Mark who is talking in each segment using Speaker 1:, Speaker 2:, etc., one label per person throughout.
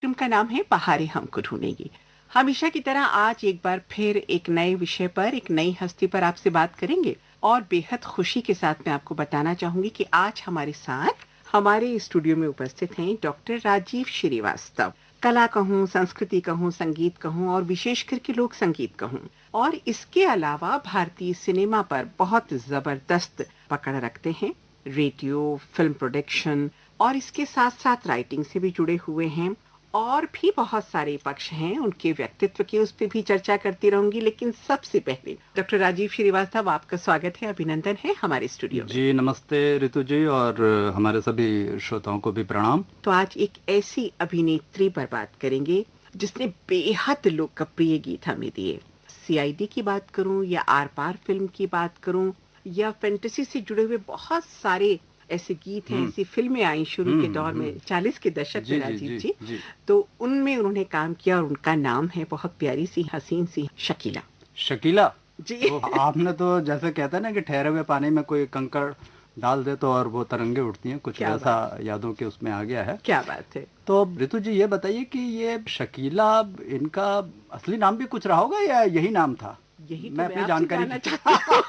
Speaker 1: Film का नाम है बहारें हमको ढूंढेंगी। हमेशा की तरह आज एक बार फिर एक नए विषय पर, एक नई हस्ती पर आपसे बात करेंगे और बेहद खुशी के साथ मैं आपको बताना चाहूंगी कि आज हमारे साथ हमारे स्टूडियो में उपस्थित हैं डॉक्टर राजीव श्रीवास्तव। कला कहूँ, संस्कृति कहूँ, संगीत कहूँ और विशेष करके लोक संगीत कहूँ, और इसके अलावा भारतीय सिनेमा पर बहुत जबरदस्त पकड़ रखते हैं। रेडियो, फिल्म प्रोडक्शन और इसके साथ साथ राइटिंग से भी जुड़े हुए हैं। और भी बहुत सारे पक्ष हैं उनके व्यक्तित्व के, उस पर भी चर्चा करती रहूंगी। लेकिन सबसे पहले डॉक्टर राजीव श्रीवास्तव, आपका स्वागत है, अभिनंदन है हमारे स्टूडियो में।
Speaker 2: जी नमस्ते ऋतु जी, और हमारे सभी श्रोताओं को भी प्रणाम।
Speaker 1: तो आज एक ऐसी अभिनेत्री पर बात करेंगे जिसने बेहद लोकप्रिय गीत हमें दिए। सीआईडी की बात करूं या आर पार फिल्म की बात करूं या फैंटेसी से जुड़े हुए बहुत सारे ऐसे गीत हैं,
Speaker 2: हम्म
Speaker 1: ऐसी फिल्में आई शुरू के दौर
Speaker 2: हम्म।
Speaker 1: में, 40 के दशक में
Speaker 2: जी जी
Speaker 1: राजीव
Speaker 2: जी
Speaker 1: जी।
Speaker 2: जी।
Speaker 1: तो उनमें उन्होंने काम किया और उनका नाम है बहुत प्यारी सी हसीन सी शकीला
Speaker 2: शकीला।
Speaker 1: जी।
Speaker 2: वो आपने तो जैसे कहते हैं ना कि ठहरे हुए पानी में कोई कंकड़ डाल दे तो और वो तरंगे उठती हैं, कुछ
Speaker 1: क्या
Speaker 2: वैसा
Speaker 1: बात है,
Speaker 2: यादों के उसमें आ गया है।
Speaker 1: क्या बात है।
Speaker 2: तो ऋतु जी ये बताइए कि ये शकीला, इनका असली नाम भी कुछ रहा होगा या यही नाम था?
Speaker 1: यही तो
Speaker 2: मैं
Speaker 1: मैं
Speaker 2: अपनी
Speaker 1: आपसे
Speaker 2: जानकारी
Speaker 1: जानना
Speaker 2: की
Speaker 1: चाहती हूँ।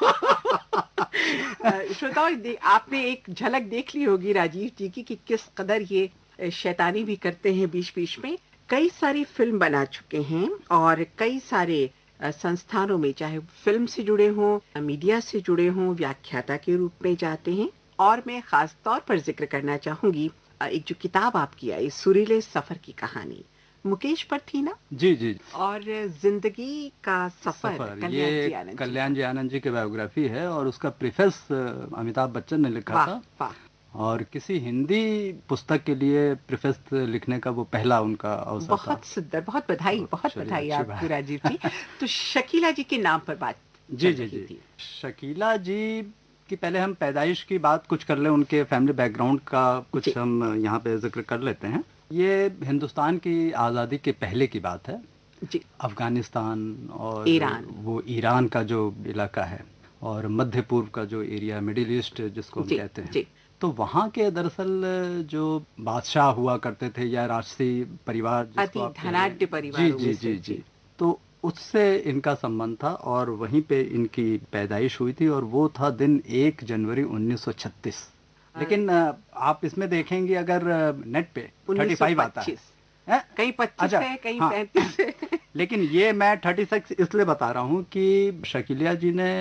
Speaker 1: श्रोताओं, आपने एक झलक देख ली होगी राजीव जी की कि किस कदर ये शैतानी भी करते हैं बीच बीच में। कई सारी फिल्म बना चुके हैं और कई सारे संस्थानों में, चाहे फिल्म से जुड़े हों, मीडिया से जुड़े हों, व्याख्याता के रूप में जाते हैं। और मैं खास तौर पर जिक्र करना चाहूंगी एक जो किताब आपकी आई, सुरीले सफर की कहानी, मुकेश पर थी ना।
Speaker 2: जी जी।
Speaker 1: और जिंदगी का सफर,
Speaker 2: सफर,
Speaker 1: कल्याण
Speaker 2: ये
Speaker 1: जी आनंद जी का।
Speaker 2: कल्याण जी आनंद जी की बायोग्राफी है और उसका प्रीफेस अमिताभ बच्चन ने लिखा
Speaker 1: वाह
Speaker 2: था।
Speaker 1: वाह।
Speaker 2: और किसी हिंदी पुस्तक के लिए प्रीफेस लिखने का वो पहला उनका अवसर था।
Speaker 1: बहुत सुंदर, बहुत बधाई,
Speaker 2: तो
Speaker 1: बहुत
Speaker 2: चलिए,
Speaker 1: बधाई
Speaker 2: अच्छी
Speaker 1: आपको
Speaker 2: बात।
Speaker 1: राजीव जी। तो शकीला जी के नाम पर बात
Speaker 2: जी
Speaker 1: चल
Speaker 2: जी
Speaker 1: रही
Speaker 2: जी।
Speaker 1: थी।
Speaker 2: शकीला जी की पहले हम पैदाइश की बात कुछ कर लें, उनके फैमिली बैकग्राउंड का कुछ
Speaker 1: जी
Speaker 2: हम यहाँ पे जिक्र कर लेते हैं। ये हिंदुस्तान की आज़ादी के पहले की बात है।
Speaker 1: जी।
Speaker 2: अफगानिस्तान और
Speaker 1: ईरान।
Speaker 2: वो ईरान का जो इलाका है और मध्य पूर्व का जो एरिया, मिडिल ईस्ट जिसको हम
Speaker 1: जी
Speaker 2: कहते हैं,
Speaker 1: जी।
Speaker 2: तो वहाँ के दरअसल जो बादशाह हुआ करते थे या राजसी परिवार जिसको
Speaker 1: अति
Speaker 2: आप कह लें।
Speaker 1: धनाढ्य
Speaker 2: जी
Speaker 1: परिवारों में
Speaker 2: जी
Speaker 1: से
Speaker 2: जी
Speaker 1: जी।
Speaker 2: जी। तो उससे इनका संबंध था और वहीं पे इनकी पैदाइश हुई थी और वो था दिन 1 जनवरी 1936। लेकिन आप इसमें देखेंगे अगर नेट पे 35 आता
Speaker 1: 1925।
Speaker 2: है।
Speaker 1: कहीं 25
Speaker 2: अच्छा।
Speaker 1: है, कहीं
Speaker 2: हाँ।
Speaker 1: 35 है।
Speaker 2: लेकिन ये मैं 36 इसलिए बता रहा हूँ कि शकीलिया जी ने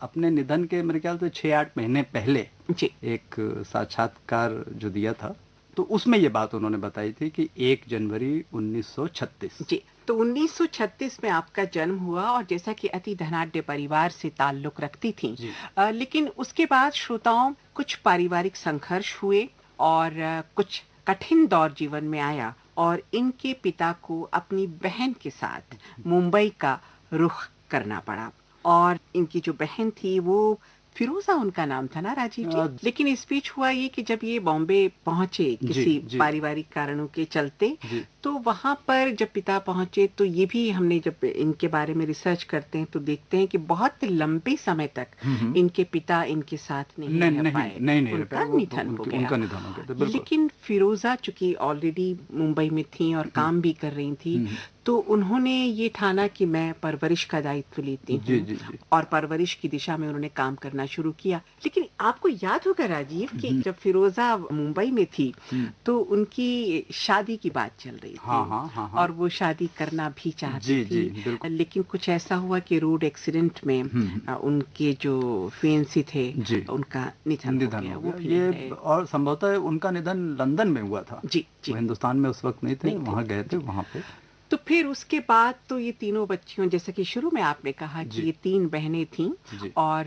Speaker 2: अपने निधन के मेरे ख्याल से 6-8 महीने पहले
Speaker 1: जी
Speaker 2: एक साक्षात्कार जो दिया था, तो उसमें ये बात उन्होंने बताई थी कि 1 जनवरी 1936।
Speaker 1: जी। तो 1936 में आपका जन्म हुआ और जैसा कि अति धनाढ्य परिवार से ताल्लुक रखती थी।
Speaker 2: जी
Speaker 1: लेकिन उसके बाद श्रोताओं कुछ पारिवारिक संघर्ष हुए और कुछ कठिन दौर जीवन में आया और इनके पिता को अपनी बहन के साथ मुंबई का रुख करना पड़ा। और इनकी जो बहन थी वो फिरोजा उनका नाम था ना राजीव जी।
Speaker 2: अ,
Speaker 1: लेकिन इस बीच हुआ ये कि जब ये बॉम्बे पहुंचे
Speaker 2: जी
Speaker 1: किसी
Speaker 2: जी
Speaker 1: पारिवारिक कारणों के चलते,
Speaker 2: जी।
Speaker 1: तो वहां पर जब पिता पहुंचे तो ये भी, हमने जब इनके बारे में रिसर्च करते हैं तो देखते हैं कि बहुत लंबे समय तक
Speaker 2: हम्म।
Speaker 1: इनके पिता इनके साथ नहीं
Speaker 2: नहीं
Speaker 1: रह
Speaker 2: नहीं
Speaker 1: पाए।
Speaker 2: नहीं नहीं रह पाए,
Speaker 1: उनका
Speaker 2: वो
Speaker 1: निधन हो गया।
Speaker 2: उनका निधन हो गया था, बिल्कुल।
Speaker 1: लेकिन फिरोजा चूंकि ऑलरेडी मुंबई में थी और
Speaker 2: हम्म
Speaker 1: काम भी कर रही थी,
Speaker 2: हम्म।
Speaker 1: तो उन्होंने ये ठाना कि मैं परवरिश का दायित्व लेती
Speaker 2: जी
Speaker 1: हूँ
Speaker 2: जी जी।
Speaker 1: और परवरिश की दिशा में उन्होंने काम करना शुरू किया। लेकिन आपको याद होगा राजीव कि
Speaker 2: हम्म
Speaker 1: जब फिरोजा मुंबई में थी
Speaker 2: हम्म।
Speaker 1: तो उनकी शादी की बात चल रही
Speaker 2: हाँ
Speaker 1: थी
Speaker 2: हाँ हाँ
Speaker 1: और
Speaker 2: हाँ।
Speaker 1: वो शादी करना भी चाहती
Speaker 2: जी जी
Speaker 1: थी।
Speaker 2: बिल्कुल।
Speaker 1: लेकिन कुछ ऐसा हुआ कि रोड एक्सीडेंट में
Speaker 2: हम्म।
Speaker 1: उनके जो फिएंसी थे,
Speaker 2: जी।
Speaker 1: उनका निधन हो
Speaker 2: निधन
Speaker 1: गया,
Speaker 2: हो
Speaker 1: वो
Speaker 2: गया
Speaker 1: भी नहीं
Speaker 2: ये,
Speaker 1: रहे।
Speaker 2: और संभवतः उनका निधन लंदन में हुआ था।
Speaker 1: जी
Speaker 2: वो
Speaker 1: जी।
Speaker 2: हिंदुस्तान में उस वक्त नहीं थे,
Speaker 1: नहीं थे।
Speaker 2: वहाँ गए थे
Speaker 1: जी।
Speaker 2: वहाँ पे।
Speaker 1: तो फिर उसके बाद तो ये तीनों बच्चियों, जैसा कि शुरू में आपने कहा कि
Speaker 2: जी
Speaker 1: ये तीन बहनें थीं
Speaker 2: जी
Speaker 1: और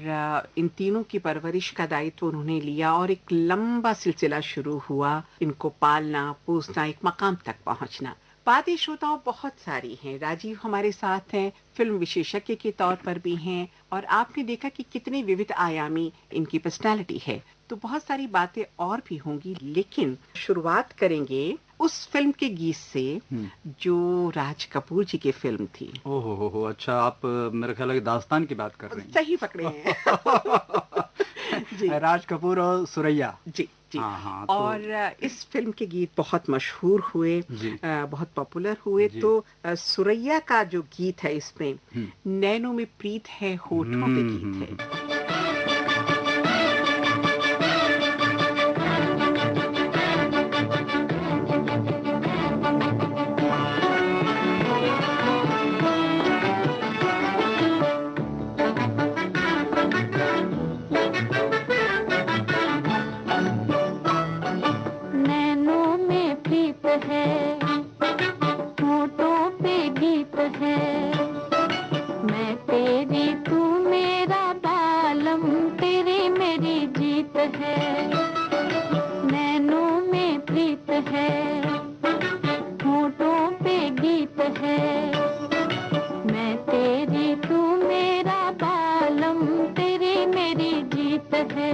Speaker 1: इन तीनों की परवरिश का दायित्व उन्होंने लिया और एक लंबा सिलसिला शुरू हुआ, इनको पालना पोसना, एक मकाम तक पहुंचना। बातें श्रोताओं बहुत सारी हैं। राजीव हमारे साथ हैं, फिल्म विशेषज्ञ के तौर पर भी हैं और आपने देखा कि कितनी विविध आयामी इनकी पर्सनालिटी है। तो बहुत सारी बातें और भी होंगी, लेकिन शुरुआत करेंगे उस फिल्म के गीत से
Speaker 2: हम्म।
Speaker 1: जो राज कपूर जी की फिल्म थी।
Speaker 2: ओहो हो, अच्छा आप मेरे ख्याल है कि दास्तान की बात कर रही
Speaker 1: सही पकड़े हैं।
Speaker 2: हैं।
Speaker 1: जी
Speaker 2: राज कपूर और सुरैया।
Speaker 1: जी जी।
Speaker 2: हाँ हाँ,
Speaker 1: और इस फिल्म के गीत बहुत मशहूर हुए, बहुत पॉपुलर हुए। तो सुरैया का जो गीत है इसमें, नैनों में प्रीत है होठों पे गीत है।
Speaker 3: नैनों में प्रीत है, होठों पे गीत है, मैं तेरी तू मेरा बालम, तेरी मेरी जीत है। नैनों में प्रीत है, होठों पे गीत है, मैं तेरी तू मेरा बालम, तेरी मेरी जीत है।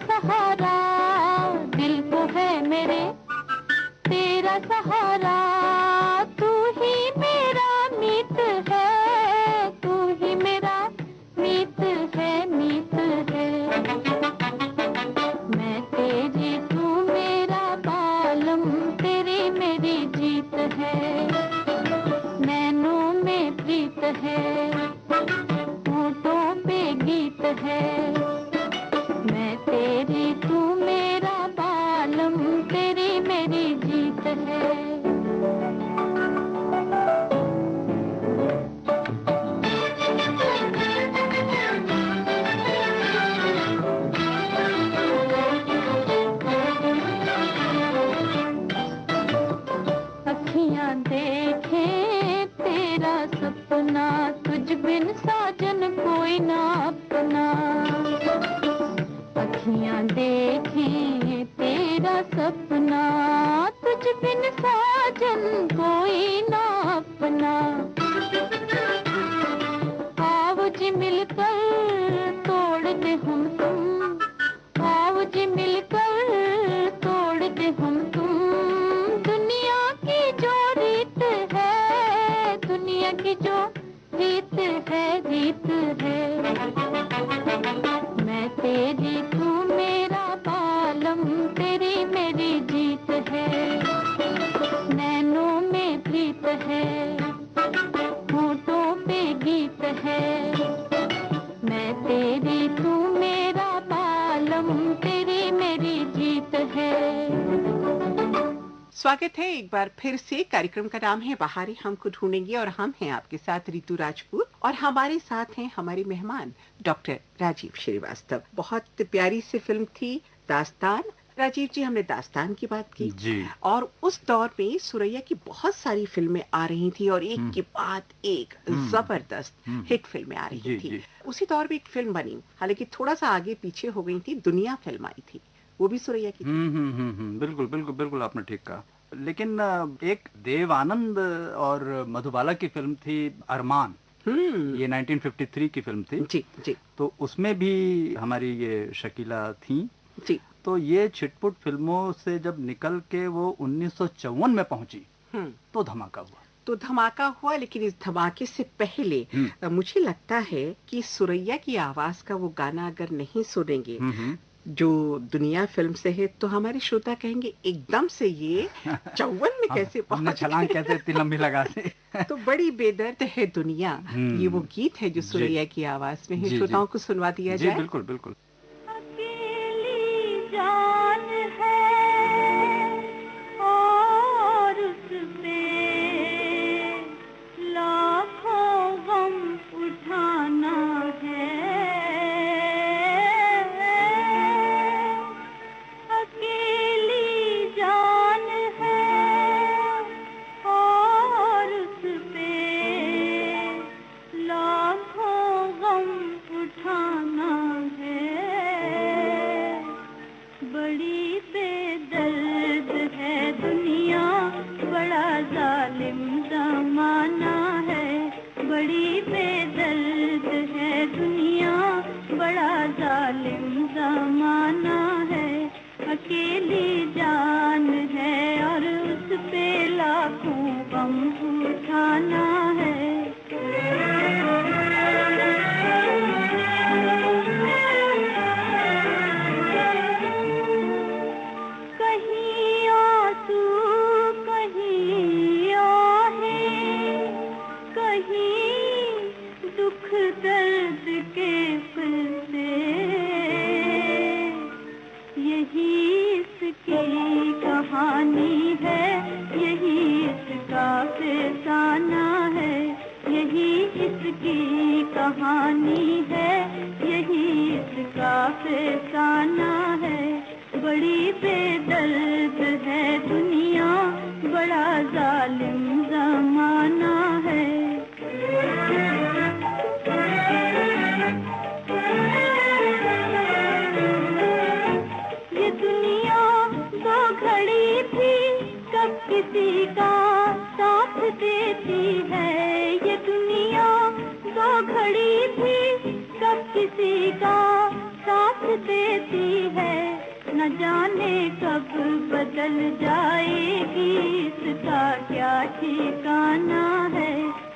Speaker 3: सहारा, दिल को है मेरे तेरा सहारा, तू ही मेरा मीत है, तू ही मेरा मीत है, मीत है। मैं तेरी तू मेरा बालम, तेरी मेरी जीत है। नैनों में प्रीत है, होठों पे गीत है, मैं तेरी तू मेरा बालम, तेरी मेरी जीत है। अखियां देखे तेरा सपना, तुझ बिन साजन कोई ना अपना। अखियां देखें तेरा सपना, तुझ बिन साजन कोई ना अपना। आओ जी मिलकर तोड़ दे हम तुम, आओ जी मिलकर तोड़ दे हम तुम। दुनिया की जो रीत है, दुनिया की जो रीत है, रीत है। मैं तेरी तू मेरा बालम, तेरी मेरी जीत है। नैनों में प्रीत है, होठों पे गीत है, मैं तेरी तू मेरा बालम, तेरी मेरी जीत है।
Speaker 1: स्वागत है एक बार फिर से। कार्यक्रम का नाम है बाहरी हमको ढूंढेंगे और हम हैं आपके साथ रितु राजपूत और हमारे साथ हैं हमारे मेहमान डॉक्टर राजीव श्रीवास्तव। बहुत प्यारी सी फिल्म थी दास्तान। राजीव जी, हमने दास्तान की बात की
Speaker 2: जी।
Speaker 1: और उस दौर में सुरैया की बहुत सारी फिल्में आ रही थी और एक के बाद एक जबरदस्त हिट फिल्में आ रही थी। उसी दौर में एक फिल्म बनी, हालांकि थोड़ा सा आगे पीछे हो गई थी, दुनिया फिल्म आई थी, वो भी सुरैया की थी।
Speaker 2: बिल्कुल बिल्कुल बिल्कुल, आपने ठीक कहा। लेकिन एक देव आनंद और मधुबाला की फिल्म थी अरमान, ये 1953 की फिल्म थी।
Speaker 1: जी जी।
Speaker 2: तो उसमें भी हमारी ये शकीला थी
Speaker 1: जी।
Speaker 2: तो ये छिटपुट फिल्मों से जब निकल के वो 1954 में पहुंची तो धमाका हुआ।
Speaker 1: तो धमाका हुआ, लेकिन इस धमाके से पहले मुझे लगता है कि सुरैया की आवाज का वो गाना अगर नहीं सुनेंगे जो दुनिया फिल्म से है, तो हमारे श्रोता कहेंगे एकदम से ये 54 में कैसे
Speaker 2: हमने छलांग कैसे इतनी लंबी लगा दी।
Speaker 1: तो बड़ी बेदर्द है दुनिया, ये वो गीत है जो सुरैया की आवाज में है। श्रोताओं को सुनवा दिया जाए।
Speaker 2: बिल्कुल बिल्कुल।
Speaker 3: अकेली जान है और उस पे लाखों गम उठाना है। अकेली जान है और उस पे लाखों गम उठाना है। अकेली जान है और उस पे लाखों गम उठाना है। कहीं आंसू कहीं आहें, कहीं दुख दर्द के किस्से, यही इसकी कहानी है, यही इसका फसाना है, यही इसकी कहानी है, यही इसका फसाना है। बड़ी बेदर्द है दुनिया, बड़ा जालिम जमाना है। ये दुनिया दो घड़ी थी, कब किसी का साथ देती है। ये दुनिया दो घड़ी थी, कब किसी का साथ देती है। न जाने कब बदल जाएगी, इसका क्या ठिकाना है।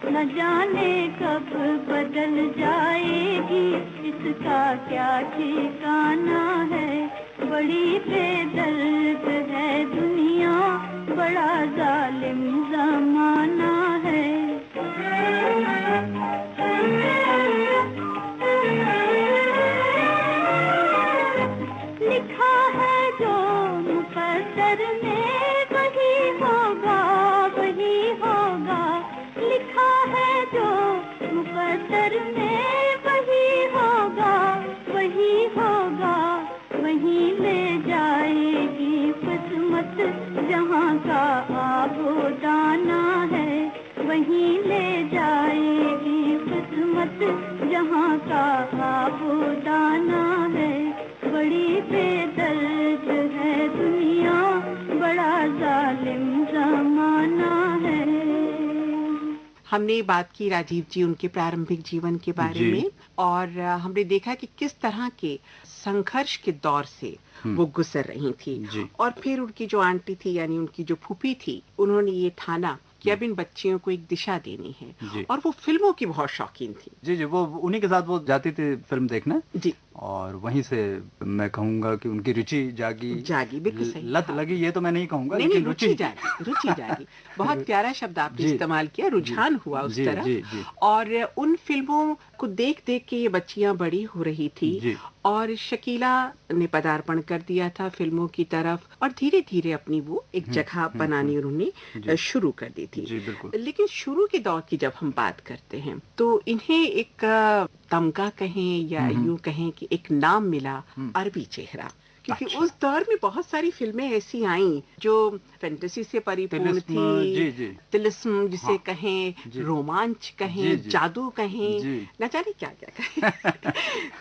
Speaker 3: न जाने कब बदल जाएगी, इसका क्या ठिकाना है। बड़ी बेदर्द है दुनिया, बड़ा जालिम जमाना है। लिखा है जो मुकद्दर में, वही होगा वही होगा। लिखा है जो मुकद्दर में, वही होगा वही होगा। वहीं ले जाएगी किस्मत जहाँ का आबो दाना है। वहीं ले जाएगी किस्मत जहाँ का आबो दाना है। बड़ी बेदर्द है दुनिया, बड़ा जालिम जमाना है।
Speaker 1: हमने बात की राजीव जी उनके प्रारंभिक जीवन के बारे
Speaker 2: जी।
Speaker 1: में, और हमने देखा कि किस तरह के संघर्ष के दौर से वो गुजर रही थी।
Speaker 2: जी।
Speaker 1: और फिर उनकी जो आंटी थी, यानी उनकी जो फूफी थी, उन्होंने ये ठाना कि अब इन बच्चियों को एक दिशा देनी है।
Speaker 2: जी।
Speaker 1: और वो फिल्मों की बहुत शौकीन थी।
Speaker 2: जी जी, वो उन्हीं के साथ वो जाती थी फिल्म देखने,
Speaker 1: जी,
Speaker 2: और वहीं से मैं कहूंगा कि उनकी रुचि जागी।
Speaker 1: जागी, बिल्कुल सही।
Speaker 2: लत
Speaker 1: हाँ।
Speaker 2: लगी ये तो मैं नहीं कहूंगा,
Speaker 1: नहीं नहीं,
Speaker 2: लेकिन
Speaker 1: रुचि जागी, रुचि जागी। बहुत प्यारा शब्द आपने
Speaker 2: जी,
Speaker 1: इस्तेमाल किया, रुझान हुआ उस
Speaker 2: जी,
Speaker 1: तरफ।
Speaker 2: जी, जी।
Speaker 1: और उन फिल्मों को देख देख के ये बच्चियां बड़ी हो रही थी।
Speaker 2: जी।
Speaker 1: और शकीला ने पदार्पण कर दिया था फिल्मों की तरफ, और धीरे धीरे अपनी वो एक जगह बनानी उन्होंने
Speaker 2: जी।
Speaker 1: शुरू कर दी थी।
Speaker 2: जी, बिल्कुल।
Speaker 1: लेकिन शुरू के दौर की जब हम बात करते हैं, तो इन्हें एक तमगा कहें या यूं कहें कि एक नाम मिला, अरबी चेहरा। क्योंकि
Speaker 2: अच्छा।
Speaker 1: उस दौर में बहुत सारी फिल्में ऐसी आईं जो फैंटेसी से परिपूर्ण
Speaker 2: तिलिस्म,
Speaker 1: थी।
Speaker 2: जी, जी।
Speaker 1: तिलिस्म जिसे
Speaker 2: हाँ।
Speaker 1: कहें,
Speaker 2: जी।
Speaker 1: रोमांच कहें,
Speaker 2: जी, जी।
Speaker 1: जादू कहें,
Speaker 2: जी।
Speaker 1: न जाने क्या क्या कहें।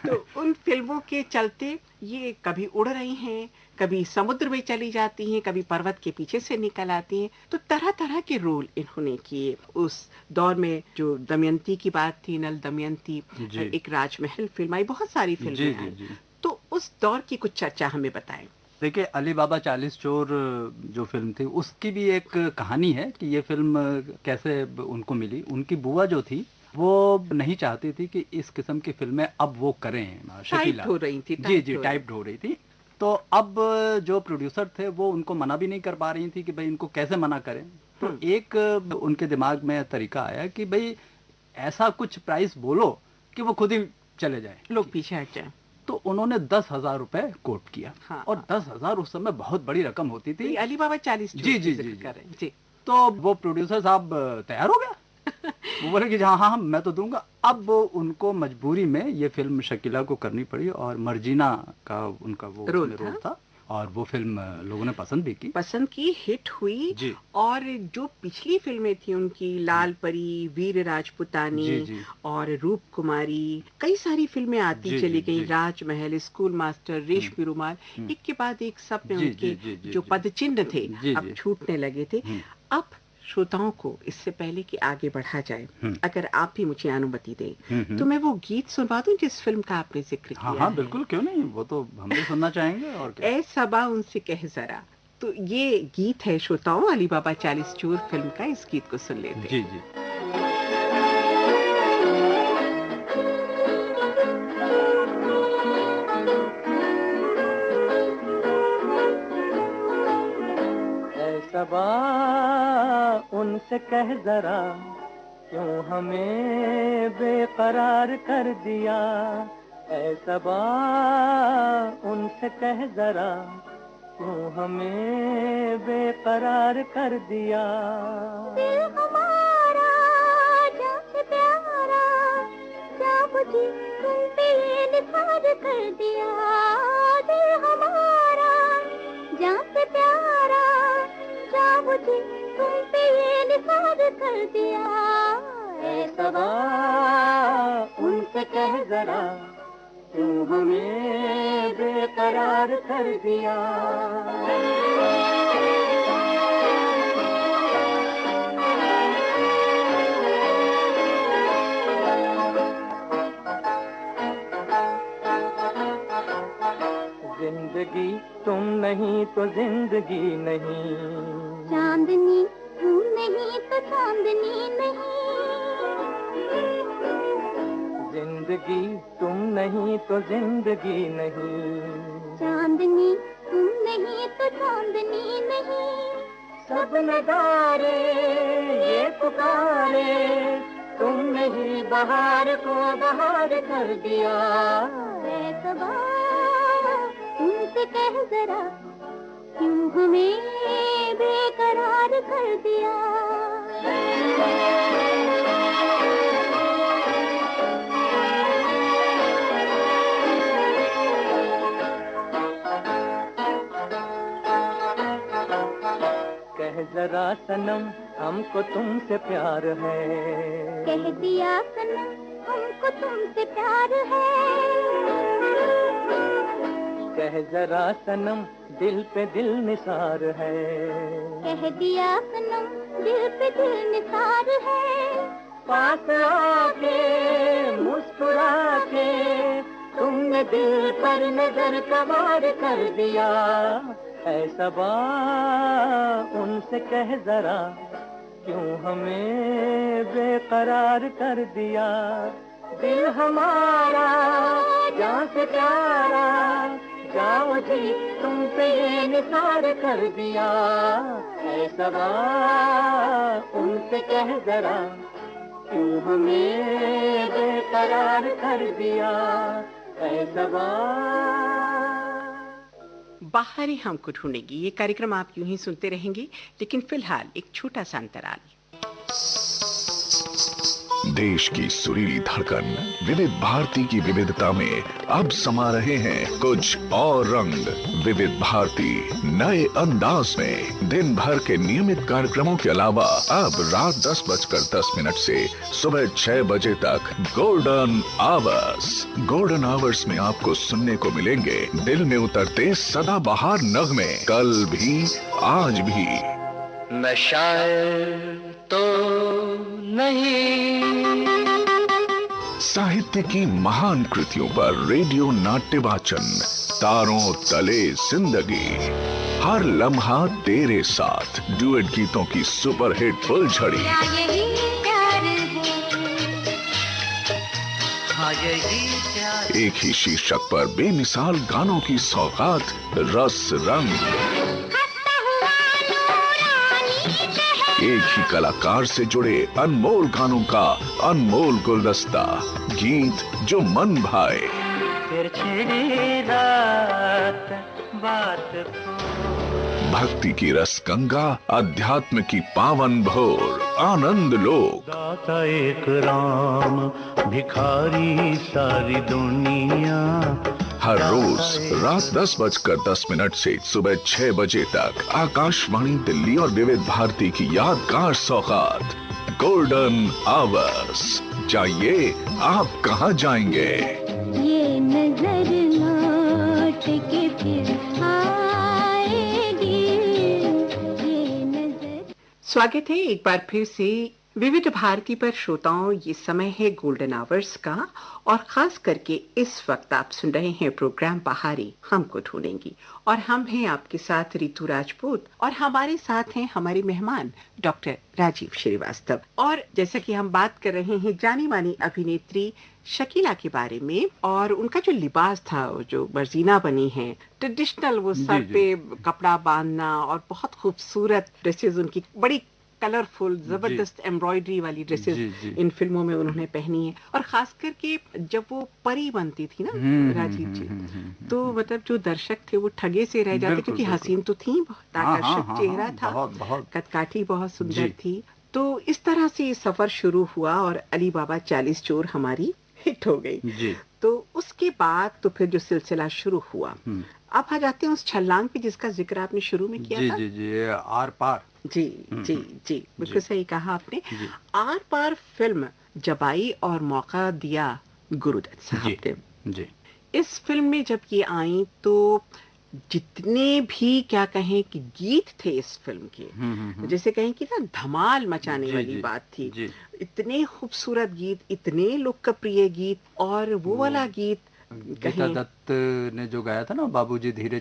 Speaker 1: तो उन फिल्मों के चलते ये कभी उड़ रही हैं, कभी समुद्र में चली जाती हैं, कभी पर्वत के पीछे से निकल आती हैं। तो तरह तरह के रोल इन्होंने किए। उस दौर में जो दमयंती की बात थी, नल दमयंती,
Speaker 2: जी।
Speaker 1: एक राजमहल फिल्म आई, बहुत सारी
Speaker 2: जी,
Speaker 1: फिल्में
Speaker 2: जी,
Speaker 1: आई।
Speaker 2: जी।
Speaker 1: तो उस दौर की कुछ चर्चा हमें बताएं।
Speaker 2: देखिए, अली बाबा 40 चोर जो फिल्म थी, उसकी भी एक कहानी है कि ये फिल्म कैसे उनको मिली। उनकी बुआ जो थी, वो नहीं चाहती थी कि इस किस्म की फिल्में अब वो करें, शकीला।
Speaker 1: टाइप्ड हो रही थी,
Speaker 2: जी जी, टाइप्ड हो रही थी। तो अब जो प्रोड्यूसर थे वो उनको मना भी नहीं कर पा रही थी कि भाई इनको कैसे मना करें। तो एक उनके दिमाग में तरीका आया कि भाई ऐसा कुछ प्राइस बोलो कि वो खुद ही चले जाए,
Speaker 1: लोग पीछे हट जाए।
Speaker 2: तो उन्होंने 10,000 रुपए कोट किया।
Speaker 1: हाँ,
Speaker 2: और
Speaker 1: हाँ।
Speaker 2: 10,000 उस समय बहुत बड़ी रकम होती
Speaker 1: तो
Speaker 2: थी।
Speaker 1: ये अली बाबा 40
Speaker 2: जी,
Speaker 1: चोर
Speaker 2: जी,
Speaker 1: की
Speaker 2: जी,
Speaker 1: जिक्र
Speaker 2: जी।
Speaker 1: कर रहे हैं। जी।
Speaker 2: तो वो प्रोड्यूसर साहब तैयार हो गया। वो बोले कि हाँ हाँ मैं तो दूंगा। अब उनको मजबूरी में ये फिल्म शकीला को करनी पड़ी, और मर्जीना का उनका वो
Speaker 1: रोल
Speaker 2: उसमें रोल
Speaker 1: था।
Speaker 2: था, और वो फिल्म लोगों ने पसंद भी की।
Speaker 1: पसंद की, हिट हुई।
Speaker 2: जी।
Speaker 1: और जो पिछली फिल्में थी उनकी, लाल परी, वीर राजपुतानी
Speaker 2: जी, जी।
Speaker 1: और रूप कुमारी, कई सारी फिल्में आती
Speaker 2: जी,
Speaker 1: चली
Speaker 2: जी,
Speaker 1: गई।
Speaker 2: जी।
Speaker 1: राजमहल, स्कूल मास्टर, रेशमी रुमाल, एक के बाद एक सब में
Speaker 2: जी,
Speaker 1: उनके
Speaker 2: जी, जी, जी,
Speaker 1: जो
Speaker 2: जी।
Speaker 1: पदचिन्ह थे
Speaker 2: जी,
Speaker 1: अब
Speaker 2: जी।
Speaker 1: छूटने लगे थे। अब श्रोताओं को इससे पहले कि आगे बढ़ा जाए, अगर आप भी मुझे अनुमति दें, तो मैं वो गीत सुनवा दूं जिस फिल्म का आपने जिक्र किया
Speaker 2: हाँ
Speaker 1: है।
Speaker 2: बिल्कुल, क्यों नहीं, वो तो हम भी सुनना चाहेंगे। और क्या।
Speaker 1: ए सबा उनसे कह जरा, तो ये गीत है श्रोताओं, अली बाबा 40 चोर फिल्म का। इस गीत को सुन लेते हैं।
Speaker 2: जी जी।
Speaker 4: सबा उनसे कह जरा, क्यों हमें बेकरार कर दिया। ऐ सबा उनसे कह जरा, क्यों हमें बेकरार कर दिया।
Speaker 3: दिल हमारा जान से प्यारा, क्या बुझी तुम पे ये निसार कर दिया। दिल हमारा जान से प्यारा, क्या बुझी तुम पे ये निसार कर दिया। ऐ सबा
Speaker 4: उनसे कह जरा, क्यों हमें बेकरार कर दिया। जिंदगी तुम नहीं तो जिंदगी नहीं,
Speaker 3: चांदनी तुम नहीं तो चांदनी नहीं।
Speaker 4: जिंदगी तुम नहीं तो जिंदगी नहीं,
Speaker 3: चांदनी तुम नहीं तो चांदनी नहीं।
Speaker 4: सब नजारे ये पुकारे, तुमने ही बहार को बहार कर दिया।
Speaker 3: ऐ सबा उनसे कह जरा, क्यों हमें बेकरार कर दिया।
Speaker 4: कह जरा सनम हमको तुमसे प्यार है,
Speaker 3: कह दिया सनम हमको तुमसे प्यार है।
Speaker 4: कह जरा सनम दिल पे दिल निसार है,
Speaker 3: कह दिया सनम दिल पे दिल निसार है।
Speaker 4: पास आके मुस्कुरा के तुमने दिल पर नजर कमार कर दिया। ऐ सबा उनसे कह जरा, क्यों हमें बेकरार कर दिया। दिल हमारा जान से प्यारा, जाओ जी तुम पे ये निसार कर दिया। ऐ सबा उनसे कह जरा, क्यों हमें बेकरार कर दिया। ऐ सबा।
Speaker 1: बाहरी हमको ढूंढेगी, ये कार्यक्रम आप यूं ही सुनते रहेंगे, लेकिन फिलहाल एक छोटा सा अंतराल।
Speaker 5: देश की सुरीली धड़कन विविध भारती की विविधता में अब समा रहे हैं कुछ और रंग। विविध भारती नए अंदाज में दिन भर के नियमित कार्यक्रमों के अलावा अब रात 10:10 से सुबह 6 बजे तक गोल्डन आवर्स। गोल्डन आवर्स में आपको सुनने को मिलेंगे दिल में उतरते सदाबहार नगमे, कल भी आज भी।
Speaker 4: मैं शायर तो नहीं,
Speaker 5: साहित्य की महान कृतियों पर रेडियो नाट्य वाचन, तारों तले जिंदगी, हर लम्हा तेरे साथ, डुएट गीतों की सुपरहिट फुलझड़ी।
Speaker 3: यही प्यार है,
Speaker 4: हाँ यही प्यार।
Speaker 5: एक ही शीर्षक पर बेमिसाल गानों की सौगात, रस रंग।
Speaker 3: हंसता हुआ नूरानी शहर,
Speaker 5: एक ही कलाकार से जुड़े अनमोल गानों का अनमोल गुलदस्ता, गीत जो मन भाए।
Speaker 4: फिर छिड़ी रात बात को,
Speaker 5: भक्ति की रस गंगा, अध्यात्म की पावन भोर, आनंद लोक।
Speaker 4: गाता एक राम भिखारी सारी दुनिया।
Speaker 5: हर रोज रात 10:10 से सुबह 6 बजे तक आकाशवाणी दिल्ली और विविध भारती की यादगार सौगात, गोल्डन आवर्स। जाइए, आप कहाँ जाएंगे?
Speaker 3: ये नजर लौट के फिर आएगी, ये नजर।
Speaker 1: स्वागत है एक बार फिर से विविध भारती पर श्रोताओं। ये समय है गोल्डन आवर्स का और खास करके इस वक्त आप सुन रहे हैं प्रोग्राम बहारी हमको ढूंढेंगी और हम हैं आपके साथ रितु राजपूत और हमारे साथ हैं हमारे मेहमान डॉक्टर राजीव श्रीवास्तव। और जैसा कि हम बात कर रहे हैं जानी मानी अभिनेत्री शकीला के बारे में और उनका जो लिबास था जो मर्जीना बनी है ट्रेडिशनल, वो सर पे कपड़ा बांधना और बहुत खूबसूरत ड्रेसेस उनकी बड़ी कलरफुल जबरदस्त एम्ब्रॉयडरी वाली ड्रेसेस इन फिल्मों में उन्होंने पहनी है। और खास करके जब वो परी बनती थी ना राजीव जी, तो मतलब जो दर्शक थे वो ठगे से रह जाते क्योंकि हसीन तो थी, बहुत आकर्षक चेहरा था, कदकाठी बहुत सुंदर थी। तो इस तरह से ये सफर शुरू हुआ और अली बाबा 40 चोर हमारी हिट हो गई। तो उसके बाद तो फिर जो सिलसिला शुरू हुआ, आप आ जाते हैं उस छलांग पे जिसका जिक्र आपने शुरू में किया था।
Speaker 2: जी आर पार। जी
Speaker 1: बिल्कुल सही कहा आपने। आर पार फिल्म जब आई और मौका दिया गुरुदत्त साहब ने।
Speaker 2: जी
Speaker 1: इस फिल्म में जब ये आई तो जितने भी क्या कहें कि गीत थे इस फिल्म के, जैसे कहें कि ना धमाल मचाने वाली बात थी। इतने खूबसूरत गीत, इतने लोकप्रिय गीत और वो वाला गीत
Speaker 2: गीता दत्त ने जो गाया था ना, बाबूजी धीरे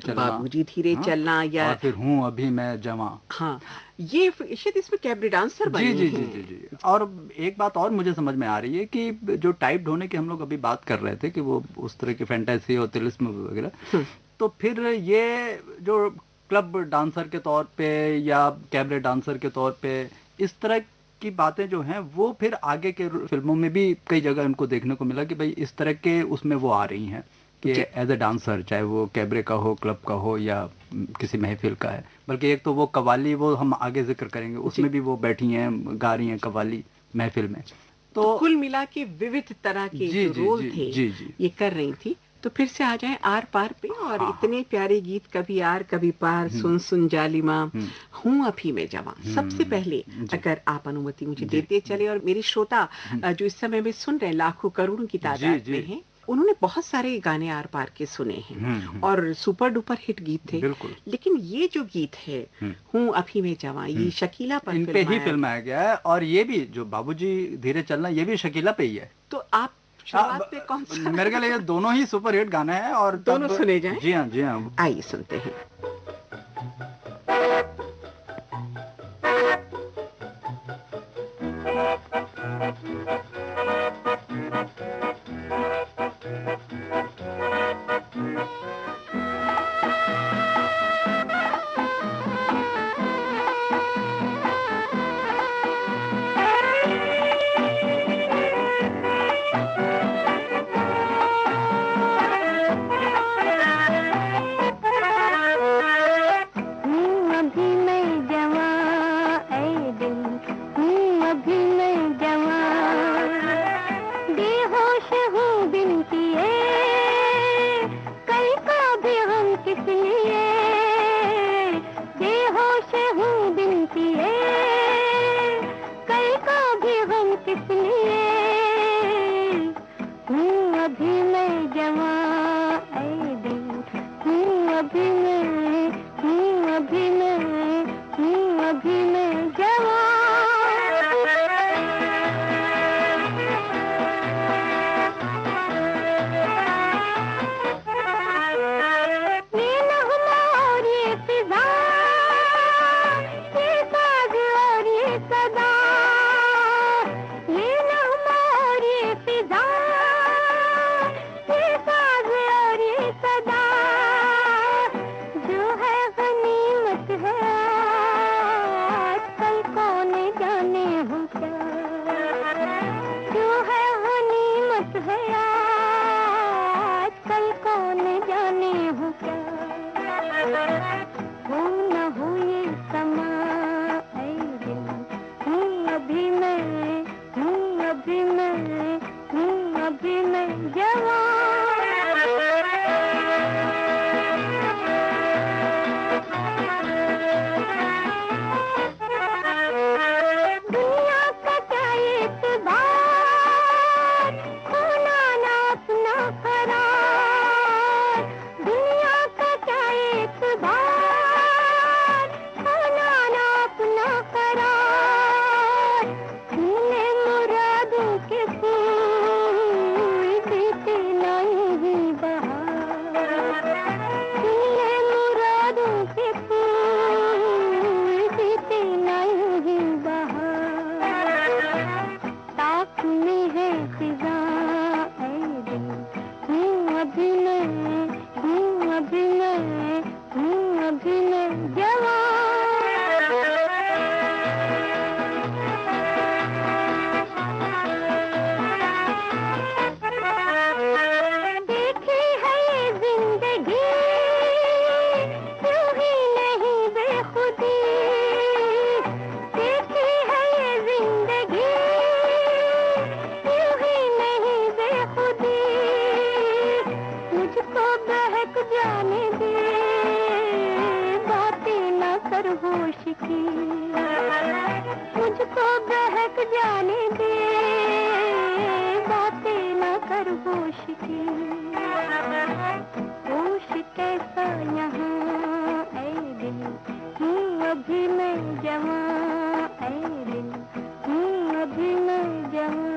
Speaker 1: चलना या
Speaker 2: और फिर हूँ अभी मैं जवां।
Speaker 1: हाँ, ये शायद इसमें कैबरे डांसर बने हैं।
Speaker 2: जी। और एक बात और मुझे समझ में आ रही है कि जो टाइप ढोने की हम लोग अभी बात कर रहे थे कि वो उस तरह की फैंटेसी और तिलिस्म वगैरह, तो फिर ये जो क्लब डांसर के तौर पे या कैबरे डांसर के तौर पे इस तरह की बातें जो हैं वो फिर आगे के फिल्मों में भी कई जगह उनको देखने को मिला कि भाई इस तरह के उसमें वो आ रही हैं कि एज ए डांसर, चाहे वो कैबरे का हो, क्लब का हो या किसी महफिल का है। बल्कि एक तो वो कव्वाली, वो हम आगे जिक्र करेंगे, उसमें भी वो बैठी हैं, गा रही हैं कव्वाली महफिल में। तो
Speaker 1: कुल मिला के विविध तरह के जो रोल थे ये कर रही थी। तो फिर से आ जाएं आर पार पे और इतने प्यारे गीत, कभी आर कभी पार, सुन सुन जालिमा, हूँ अभी मैं जवां। सबसे पहले अगर आप अनुमति मुझे देते चले, और मेरे श्रोता जो इस समय में सुन रहे हैं लाखों करोड़ों की तादाद में हैं, उन्होंने बहुत सारे गाने आर पार के सुने हैं और सुपर डुपर हिट गीत थे। लेकिन ये जो गीत है हूँ अभी मैं जवां, ये शकीला पर
Speaker 2: इन पे ही फिल्माया गया है। और ये भी जो बाबूजी धीरे चलना, ये भी शकीला पे ही है।
Speaker 1: तो आप शुरुआत पे कौन सा?
Speaker 2: मेरे ख्याल ये दोनों ही सुपर हिट गाने हैं और
Speaker 1: दोनों सुने जाएं।
Speaker 2: जी हाँ
Speaker 1: आइए सुनते हैं।
Speaker 3: दे, बातें न कर होश की, होश कैसा यहाँ ऐ दिल, हूँ अभी मैं जवां, ऐ दिल हूँ अभी मैं जवां।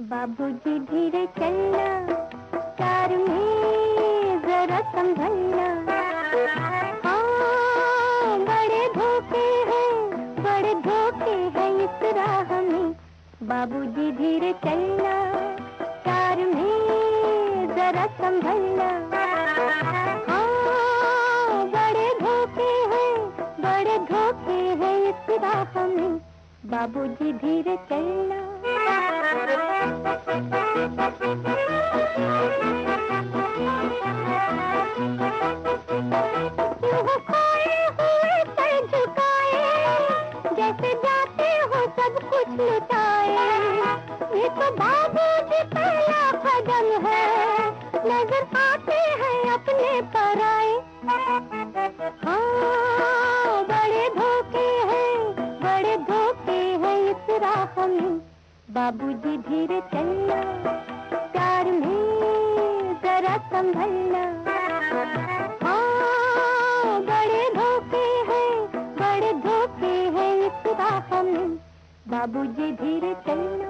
Speaker 3: बाबूजी धीरे चलना, कार में जरा संभलना, हाँ बड़े धोखे हैं इस राह में। बाबूजी धीरे चलना, कार में जरा संभलना, हाँ बड़े धोखे हैं इस राह में। बाबूजी धीरे चलना। जैसे जाते हो सब कुछ लुटाए, ये तो बाबूजी पहला कदम है, नजर आते हैं अपने पराए। हाँ बड़े धोखे हैं इस राह में। बाबूजी धीरे चलना, कार में जरा संभलना, हाँ बड़े धोखे हैं इस राह में। बाबूजी धीरे चलना।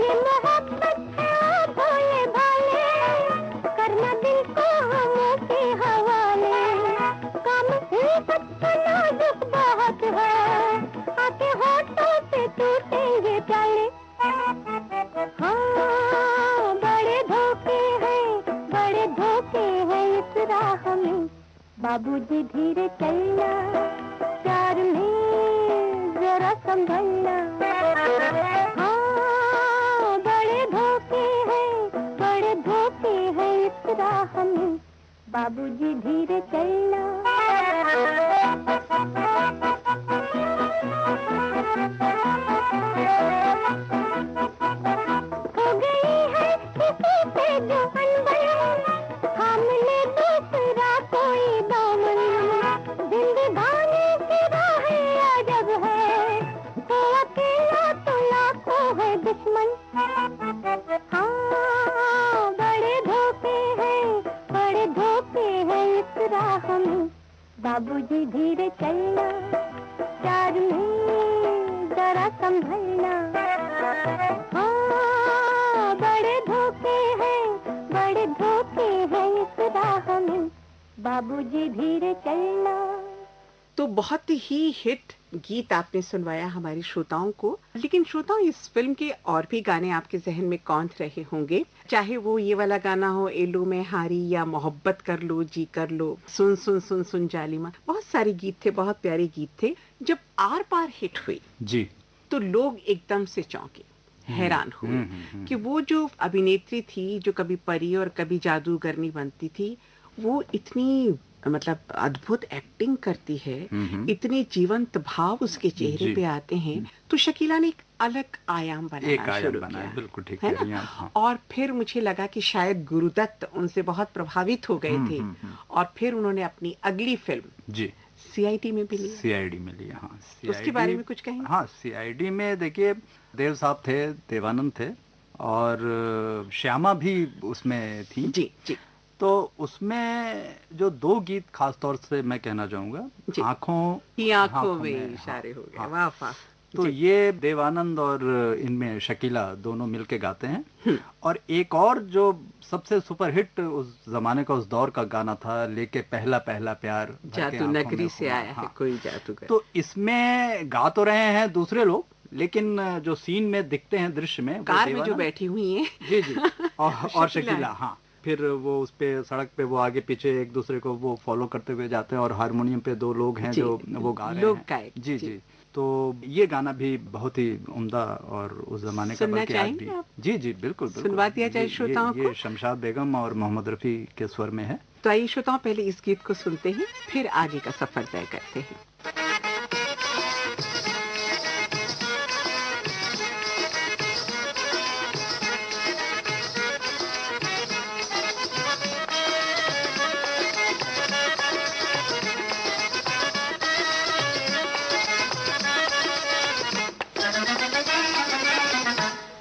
Speaker 3: ये मोहब्बत है भोले भाले, करना दिल को हमों के हवाले, काम ही सबका नाजुक बहुत है, आके होठों से टूटेंगे ताले। हाँ बड़े धोखे हैं इस राह में। बाबूजी धीरे चलना, कार में जरा संभलना, हाँ बड़े धोखे हैं इस राह में। बाबूजी धीरे चलना। हो गई है किसी से जो अनबन, थाम ले दूसरा कोई दामन, जिंदगानी की राहें अजब है, तो अकेला तो लाखों है दुश्मन। हाँ बड़े धोखे हैं इस राह में। बाबूजी धीरे चलना, कार में जरा संभलना, हाँ बड़े धोखे हैं इस राह में। बाबूजी धीरे चलना।
Speaker 1: तो बहुत ही हिट गीत आपने सुनवाया हमारे श्रोताओं को। लेकिन श्रोताओं, इस फिल्म के और भी गाने आपके जहन में कौन रहे होंगे, चाहे वो ये वाला गाना हो एलो में हारी, या मोहब्बत कर लो जी कर लो, सुन सुन सुन सुन जालिमा। बहुत सारे गीत थे, बहुत प्यारे गीत थे। जब आर पार हिट हुई
Speaker 2: जी,
Speaker 1: तो लोग एकदम से चौंके, हैरान हुए कि वो जो अभिनेत्री थी, जो कभी परी और कभी जादूगरनी बनती थी, वो इतनी मतलब अद्भुत एक्टिंग करती है, इतने जीवंत भाव उसके चेहरे पे आते हैं। तो शकीला ने एक अलग आयाम बनाना शुरू किया,
Speaker 2: बिल्कुल ठीक
Speaker 1: है
Speaker 2: है
Speaker 1: ना?
Speaker 2: हाँ।
Speaker 1: और फिर मुझे लगा कि शायद गुरुदत्त उनसे बहुत प्रभावित हो गए थे, और फिर उन्होंने अपनी अगली फिल्म
Speaker 2: जी
Speaker 1: सीआईडी में भी लिया।
Speaker 2: सीआईडी में लिया, हाँ।
Speaker 1: तो उसके बारे में कुछ कहेंगे?
Speaker 2: हाँ, सीआईडी में देखिए देव साहब थे, देवानंद थे, और श्यामा भी उसमें थी।
Speaker 1: जी जी।
Speaker 2: तो उसमें जो दो गीत खास तौर से मैं कहना चाहूंगा,
Speaker 1: आंखों में इशारे हो गए, वाह वाह।
Speaker 2: तो ये देवानंद और इनमें शकीला दोनों मिलके गाते हैं। और एक और जो सबसे सुपरहिट उस जमाने का, उस दौर का गाना था, लेके पहला पहला प्यार,
Speaker 1: जादू नगरी से आया है कोई जादूगर।
Speaker 2: तो इसमें गा तो रहे हैं दूसरे लोग, लेकिन जो सीन में दिखते हैं, दृश्य में,
Speaker 1: कार में जो बैठी हुई हैं
Speaker 2: जी जी, और शकीला, हाँ, फिर वो उस पे सड़क पे वो आगे पीछे एक दूसरे को वो फॉलो करते हुए जाते हैं और हारमोनियम पे 2 लोग हैं
Speaker 1: जी,
Speaker 2: जो वो गा रहे
Speaker 1: लोक
Speaker 2: हैं।
Speaker 1: गायक,
Speaker 2: जी
Speaker 1: जी।
Speaker 2: जी। तो ये गाना भी बहुत ही उम्दा और उस जमाने का,
Speaker 1: सुनना
Speaker 2: बल्कि आज
Speaker 1: चाहेंगे
Speaker 2: भी।
Speaker 1: आप?
Speaker 2: जी जी, बिल्कुल बिल्कुल।
Speaker 1: सुनवा दिया जाए श्रोताओं को?
Speaker 2: ये शमशाद बेगम और मोहम्मद रफ़ी के स्वर में है।
Speaker 1: तो आइए श्रोताओं, पहले इस गीत को सुनते हैं, फिर आगे का सफर तय करते हैं।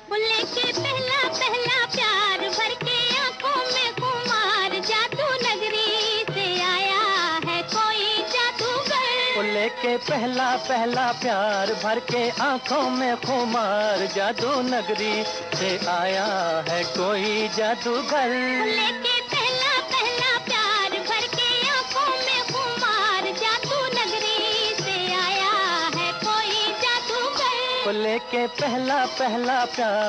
Speaker 3: वो लेके पहला पहला प्यार भर के आंखों में खुमार, जादू नगरी से आया है कोई जादूगर।
Speaker 4: वो लेके पहला पहला प्यार भर के आंखों में खुमार, जादू नगरी से आया है कोई जादूगर।
Speaker 3: वो लेके पहला पहला प्यार भर के आंखों में खुमार, जादू नगरी से आया है कोई जादूगर।
Speaker 4: वो लेके पहला पहला प्यार।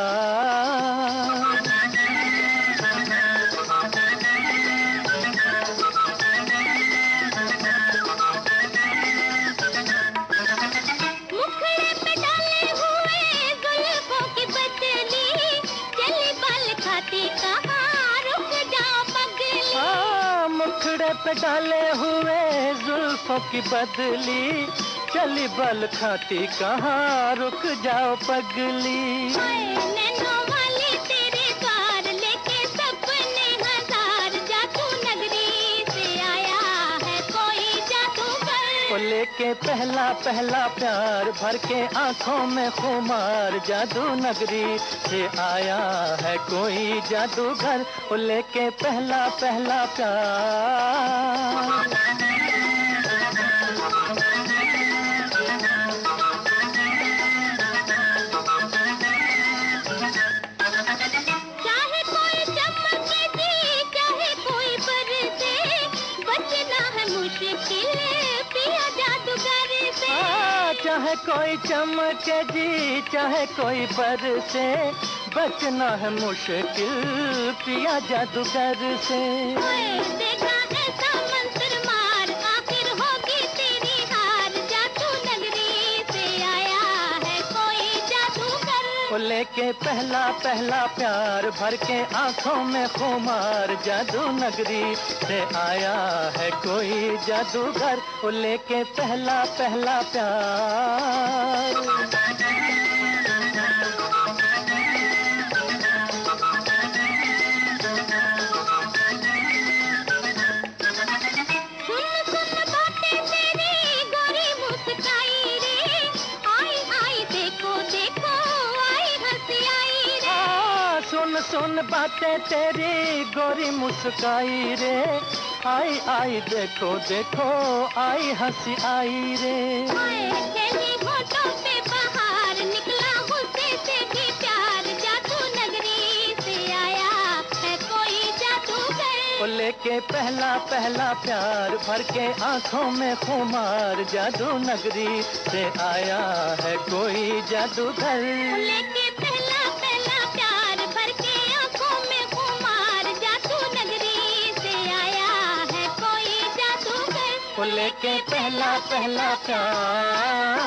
Speaker 3: मुखड़े पे डाले हुए जुल्फों की बदली, चली बल खाती कहाँ रुक जाओ पगली।
Speaker 4: मुखड़े पे डाले हुए जुल्फों की बदली, चली बल खाती कहाँ रुक जाओ पगली।
Speaker 3: हाय नैनों वाली तेरे द्वार, लेके सपने हजार, जादू नगरी से आया है कोई जादूगर।
Speaker 4: वो लेके पहला पहला प्यार भर के आंखों में खुमार, जादू नगरी से आया है कोई जादूगर। वो लेके पहला पहला प्यार।
Speaker 3: चाहे कोई चमके जी, चाहे कोई बरसे, बचना है मुश्किल पिया जादूगर से।
Speaker 4: चाहे कोई चमके जी, चाहे कोई बरसे, बचना है मुश्किल पिया जादूगर से।
Speaker 3: हाय देखा ऐसा मंत्र मार, आखिर होगी तेरी हार, जादू नगरी से आया है कोई जादूगर।
Speaker 4: वो लेके पहला पहला प्यार भर के आंखों में खुमार, जादू नगरी से आया है कोई जादूगर। वो लेके पहला पहला प्यार।
Speaker 3: सुन सुन बातें तेरी गोरी मुस्काई रे, आई आई देखो देखो आई हंसी आई रे।
Speaker 4: सुन सुन बातें तेरी गोरी मुस्काई रे, आई आई देखो देखो आई हंसी आई रे।
Speaker 3: हाय खेली होठों पे बहार, निकला गुस्से से भी प्यार, जादू नगरी से आया है कोई जादूगर।
Speaker 4: वो लेके पहला पहला प्यार भर के आंखों में खुमार, जादू नगरी से आया है कोई जादूगर।
Speaker 3: वो लेके पहला पहला प्यार भर के आंखों में खुमार, जादू नगरी से आया है कोई जादूगर।
Speaker 4: वो लेके पहला पहला प्यार।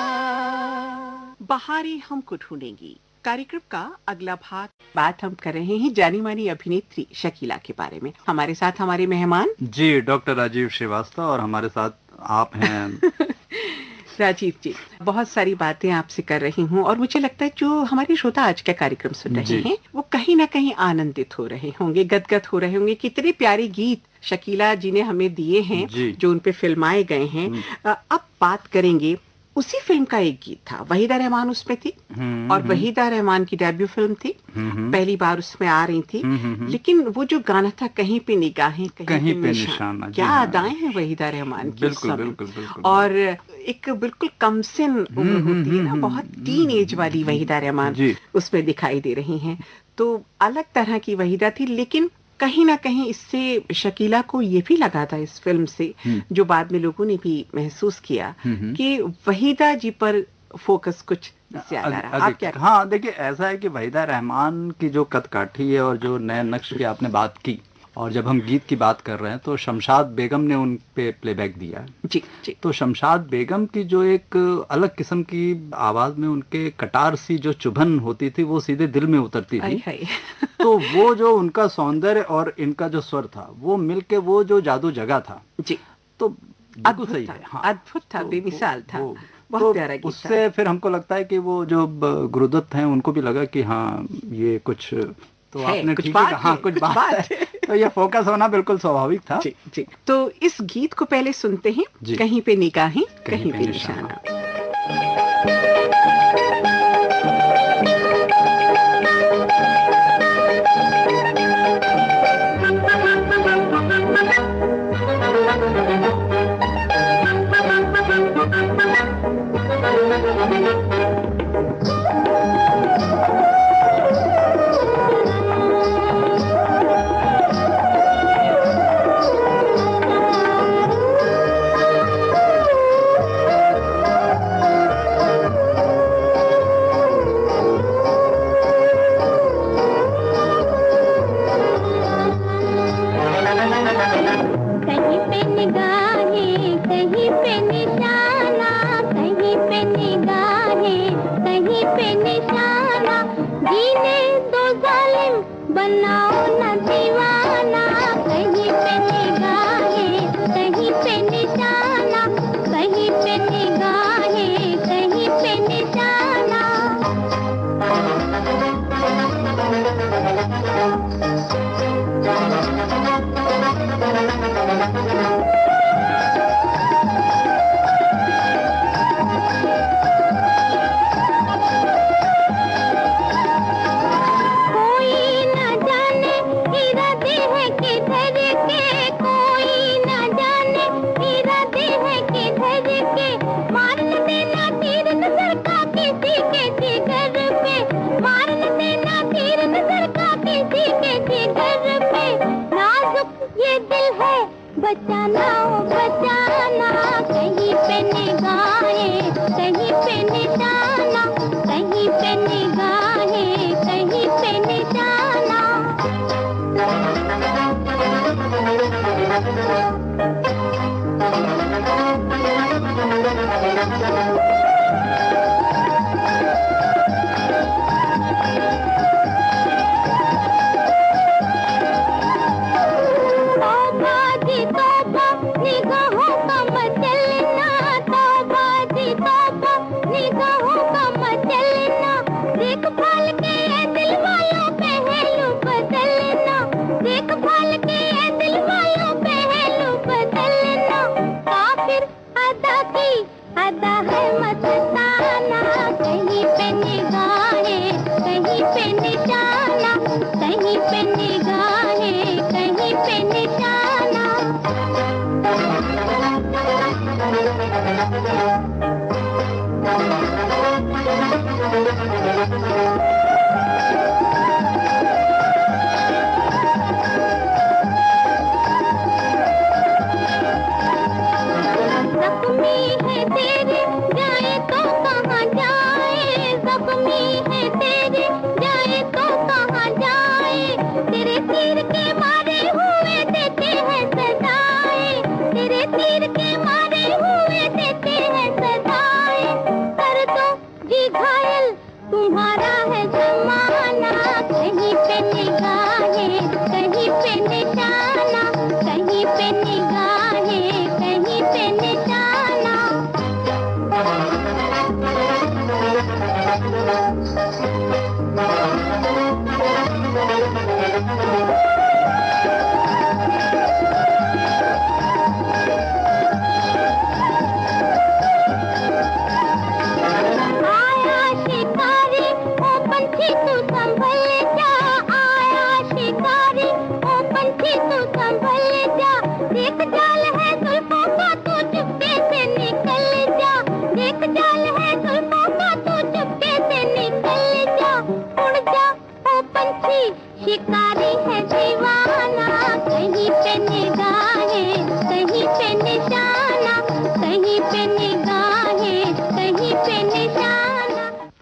Speaker 1: बहारें हमको ढूंढेंगी कार्यक्रम का अगला भाग। बात हम कर रहे हैं जानी मानी अभिनेत्री शकीला के बारे में। हमारे साथ हमारे मेहमान
Speaker 2: जी डॉक्टर राजीव श्रीवास्तव और हमारे साथ आप हैं।
Speaker 1: राजीव जी, बहुत सारी बातें आपसे कर रही हूँ और मुझे लगता है जो हमारे श्रोता आज का कार्यक्रम सुन रहे
Speaker 2: जी।
Speaker 1: हैं वो कहीं ना कहीं आनंदित हो रहे होंगे, गदगद हो रहे होंगे। कितने प्यारे गीत शकीला जी ने हमें दिए हैं
Speaker 2: जी।
Speaker 1: जो उन पे फिल्माए गए हैं। अब बात करेंगे, उसी फिल्म का एक गीत था, वहीदा रहमान उसमें थी और वहीदा रहमान की डेब्यू फिल्म थी, पहली बार उसमें आ रही थी। लेकिन वो जो गाना था कहीं पे निगाहें कहीं पे निशाना, क्या
Speaker 2: हाँ।
Speaker 1: अदाएं हैं वहीदा रहमान की उस
Speaker 2: बिल्कुल
Speaker 1: समय।
Speaker 2: बिल्कुल बिल्कुल।
Speaker 1: और एक बिल्कुल कमसिन उम्र होती है ना, बहुत टीन एज वाली वहीदा रहमान
Speaker 2: जी।
Speaker 1: उसमें दिखाई दे रही हैं। तो अलग तरह की वहीदा थी, लेकिन कहीं ना कहीं इससे शकीला को ये भी लगा था इस फिल्म से, जो बाद में लोगों ने भी महसूस किया कि वहीदा जी पर फोकस कुछ ज्यादा रहा। आप क्या?
Speaker 2: हाँ देखिए, ऐसा है कि वहीदा रहमान की जो कदकाठी है और जो नए नक्श की आपने बात की, और जब हम गीत की बात कर रहे हैं तो शमशाद बेगम ने उन पे प्लेबैक दिया है।
Speaker 1: जी जी।
Speaker 2: तो शमशाद बेगम की जो एक अलग किस्म की आवाज में उनके कटार सी जो चुभन होती थी वो सीधे दिल में उतरती थी। तो वो जो उनका सौंदर्य और इनका जो स्वर था वो मिलके वो जो जादू जगह था
Speaker 1: जी,
Speaker 2: तो बिल्कुल सही है। हाँ,
Speaker 1: अद्भुत था, बेमिसाल था, बहुत
Speaker 2: तो
Speaker 1: प्यारा गीत था।
Speaker 2: उससे फिर हमको लगता है कि वो जो गुरुदत्त हैं उनको भी लगा कि हाँ ये कुछ तो आपने ठीक है, हाँ कुछ बात है। तो ये फोकस होना बिल्कुल स्वाभाविक था।
Speaker 1: जी जी। तो इस गीत को पहले सुनते हैं, कहीं पे निगाहें कहीं पे निशाना।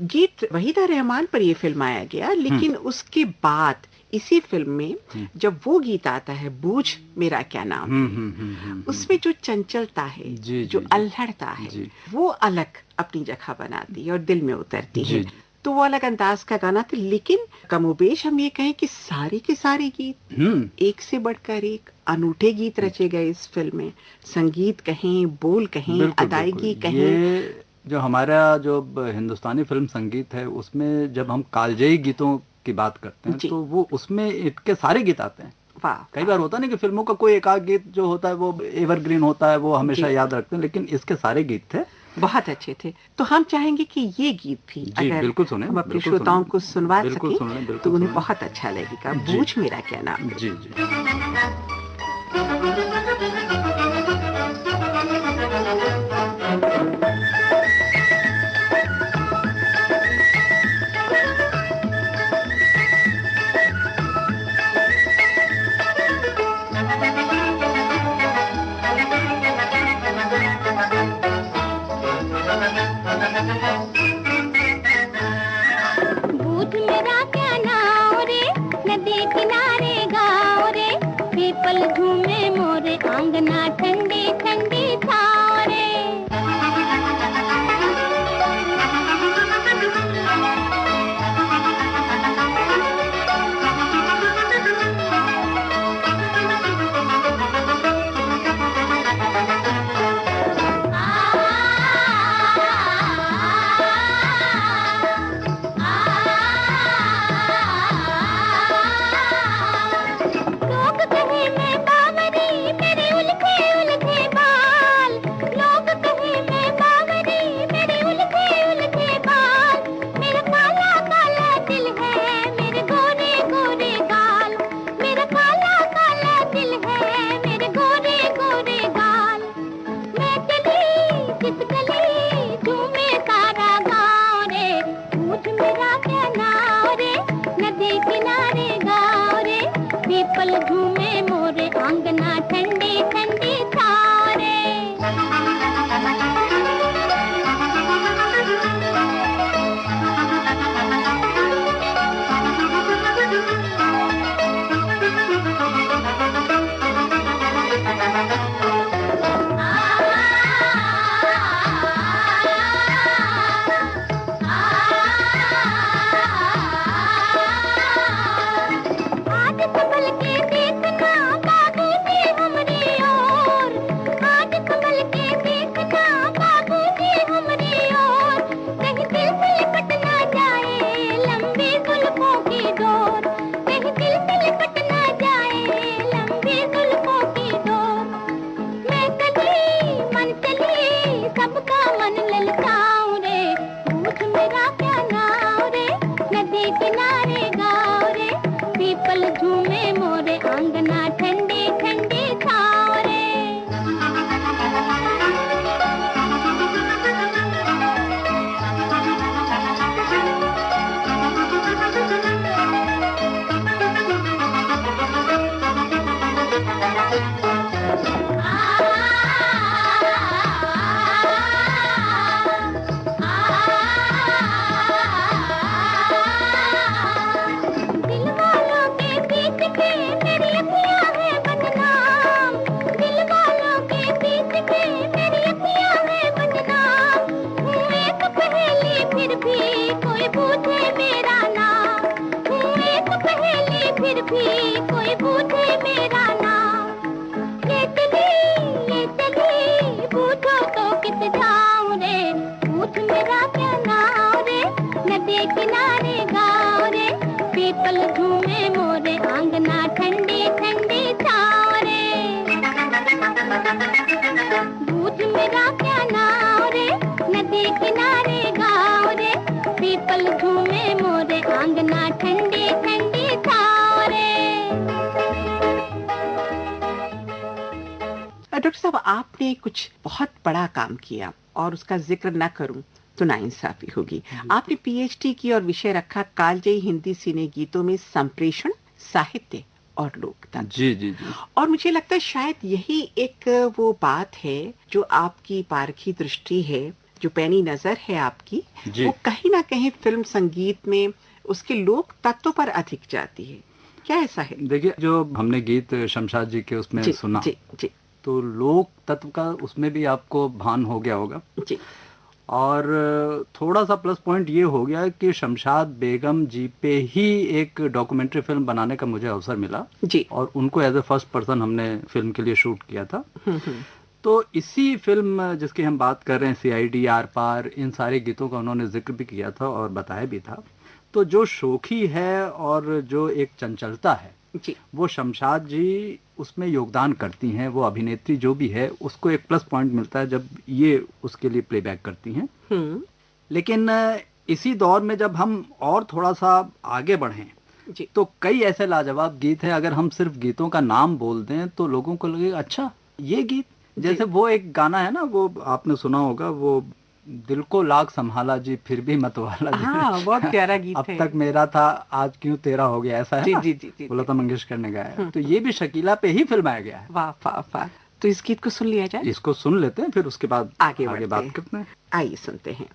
Speaker 1: गीत वहीदा रहमान पर यह फिल्माया गया, लेकिन उसके बाद इसी फिल्म में जब वो गीत आता है, बूझ मेरा क्या नाम है, उसमें जो चंचलता है, जो अल्हड़ता है, वो अलग अपनी जगह बनाती है और दिल में उतरती है। तो वो अलग अंदाज का गाना था, लेकिन कमोबेश हम ये कहें कि सारे के सारे गीत एक से बढ़कर एक अनूठे गीत रचे गए इस फिल्म में। संगीत कहें, बोल कहें, अदायगी कहें।
Speaker 2: ये जो हमारा जो हिंदुस्तानी फिल्म संगीत है, उसमें जब हम कालजयी गीतों की बात करते हैं तो वो उसमें इनके सारे गीत आते हैं। कई बार होता नहीं कि फिल्मों का कोई एक आध गीत जो होता है वो एवरग्रीन होता है, वो हमेशा याद रखते हैं, लेकिन इसके सारे गीत थे, बहुत
Speaker 1: अच्छे थे। तो हम चाहेंगे कि ये गीत भी अगर
Speaker 2: बिल्कुल सुने,
Speaker 1: हम अपने श्रोताओं को सुनवा सकें तो उन्हें बहुत अच्छा लगेगा। बूझ मेरा क्या नाम।
Speaker 2: जी जी।
Speaker 1: डॉक्टर साहब, आपने कुछ बहुत बड़ा काम किया और उसका जिक्र न करूं तो नाइंसाफी होगी। आपने पीएचडी की और विषय रखा कालजयी हिंदी सिने गीतों में संप्रेषण, साहित्य और लोकतंत्र।
Speaker 2: जी जी जी।
Speaker 1: और मुझे लगता है शायद यही एक वो बात है जो आपकी पारखी दृष्टि है, जो पैनी नजर है आपकी, वो कहीं ना कहीं फिल्म संगीत में उसके लोक तत्व पर अधिक जाती है। क्या ऐसा है?
Speaker 2: देखिए, जो हमने गीत शमशाद जी के उसमें
Speaker 1: जी
Speaker 2: सुना,
Speaker 1: जी जी
Speaker 2: तो लोक तत्व का उसमें भी आपको भान हो गया होगा।
Speaker 1: जी
Speaker 2: और थोड़ा सा प्लस पॉइंट ये हो गया कि शमशाद बेगम जी पे ही एक डॉक्यूमेंट्री फिल्म बनाने का मुझे अवसर मिला,
Speaker 1: जी।
Speaker 2: और उनको एज ए फर्स्ट पर्सन हमने फिल्म के लिए शूट किया था।
Speaker 1: हम्म।
Speaker 2: तो इसी फिल्म जिसकी हम बात कर रहे हैं, सीआईडी, आर पार, इन सारे गीतों का उन्होंने जिक्र भी किया था और बताया भी था। तो जो शोखी है और जो एक चंचलता है,
Speaker 1: जी
Speaker 2: वो शमशाद जी उसमें योगदान करती हैं। वो अभिनेत्री जो भी है, उसको एक प्लस पॉइंट मिलता है जब ये उसके लिए प्लेबैक करती हैं। लेकिन इसी दौर में जब हम और थोड़ा सा आगे बढ़ें,
Speaker 1: जी
Speaker 2: तो कई ऐसे लाजवाब गीत हैं। अगर हम सिर्फ गीतों का नाम बोल दें तो लोगों को लगेगा अच्छा ये गीत। जैसे वो एक गाना है ना, वो आपने सुना होगा, वो दिल को लाख संभाला जी फिर भी मतवाला जी।
Speaker 1: हाँ, बहुत प्यारा गीत
Speaker 2: अब
Speaker 1: है।
Speaker 2: तक मेरा था आज क्यों तेरा हो गया, ऐसा है
Speaker 1: जी
Speaker 2: ना?
Speaker 1: जी जी जी
Speaker 2: वो लता मंगेशकर ने गाया है। तो ये भी शकीला पे ही फिल्माया गया है।
Speaker 1: वाह वाह वाह। तो इस गीत को सुन लिया जाए,
Speaker 2: इसको सुन लेते हैं, फिर उसके बाद
Speaker 1: आगे
Speaker 2: आगे
Speaker 1: बढ़ते
Speaker 2: बात
Speaker 1: हैं।
Speaker 2: करते हैं।
Speaker 1: आइए सुनते हैं।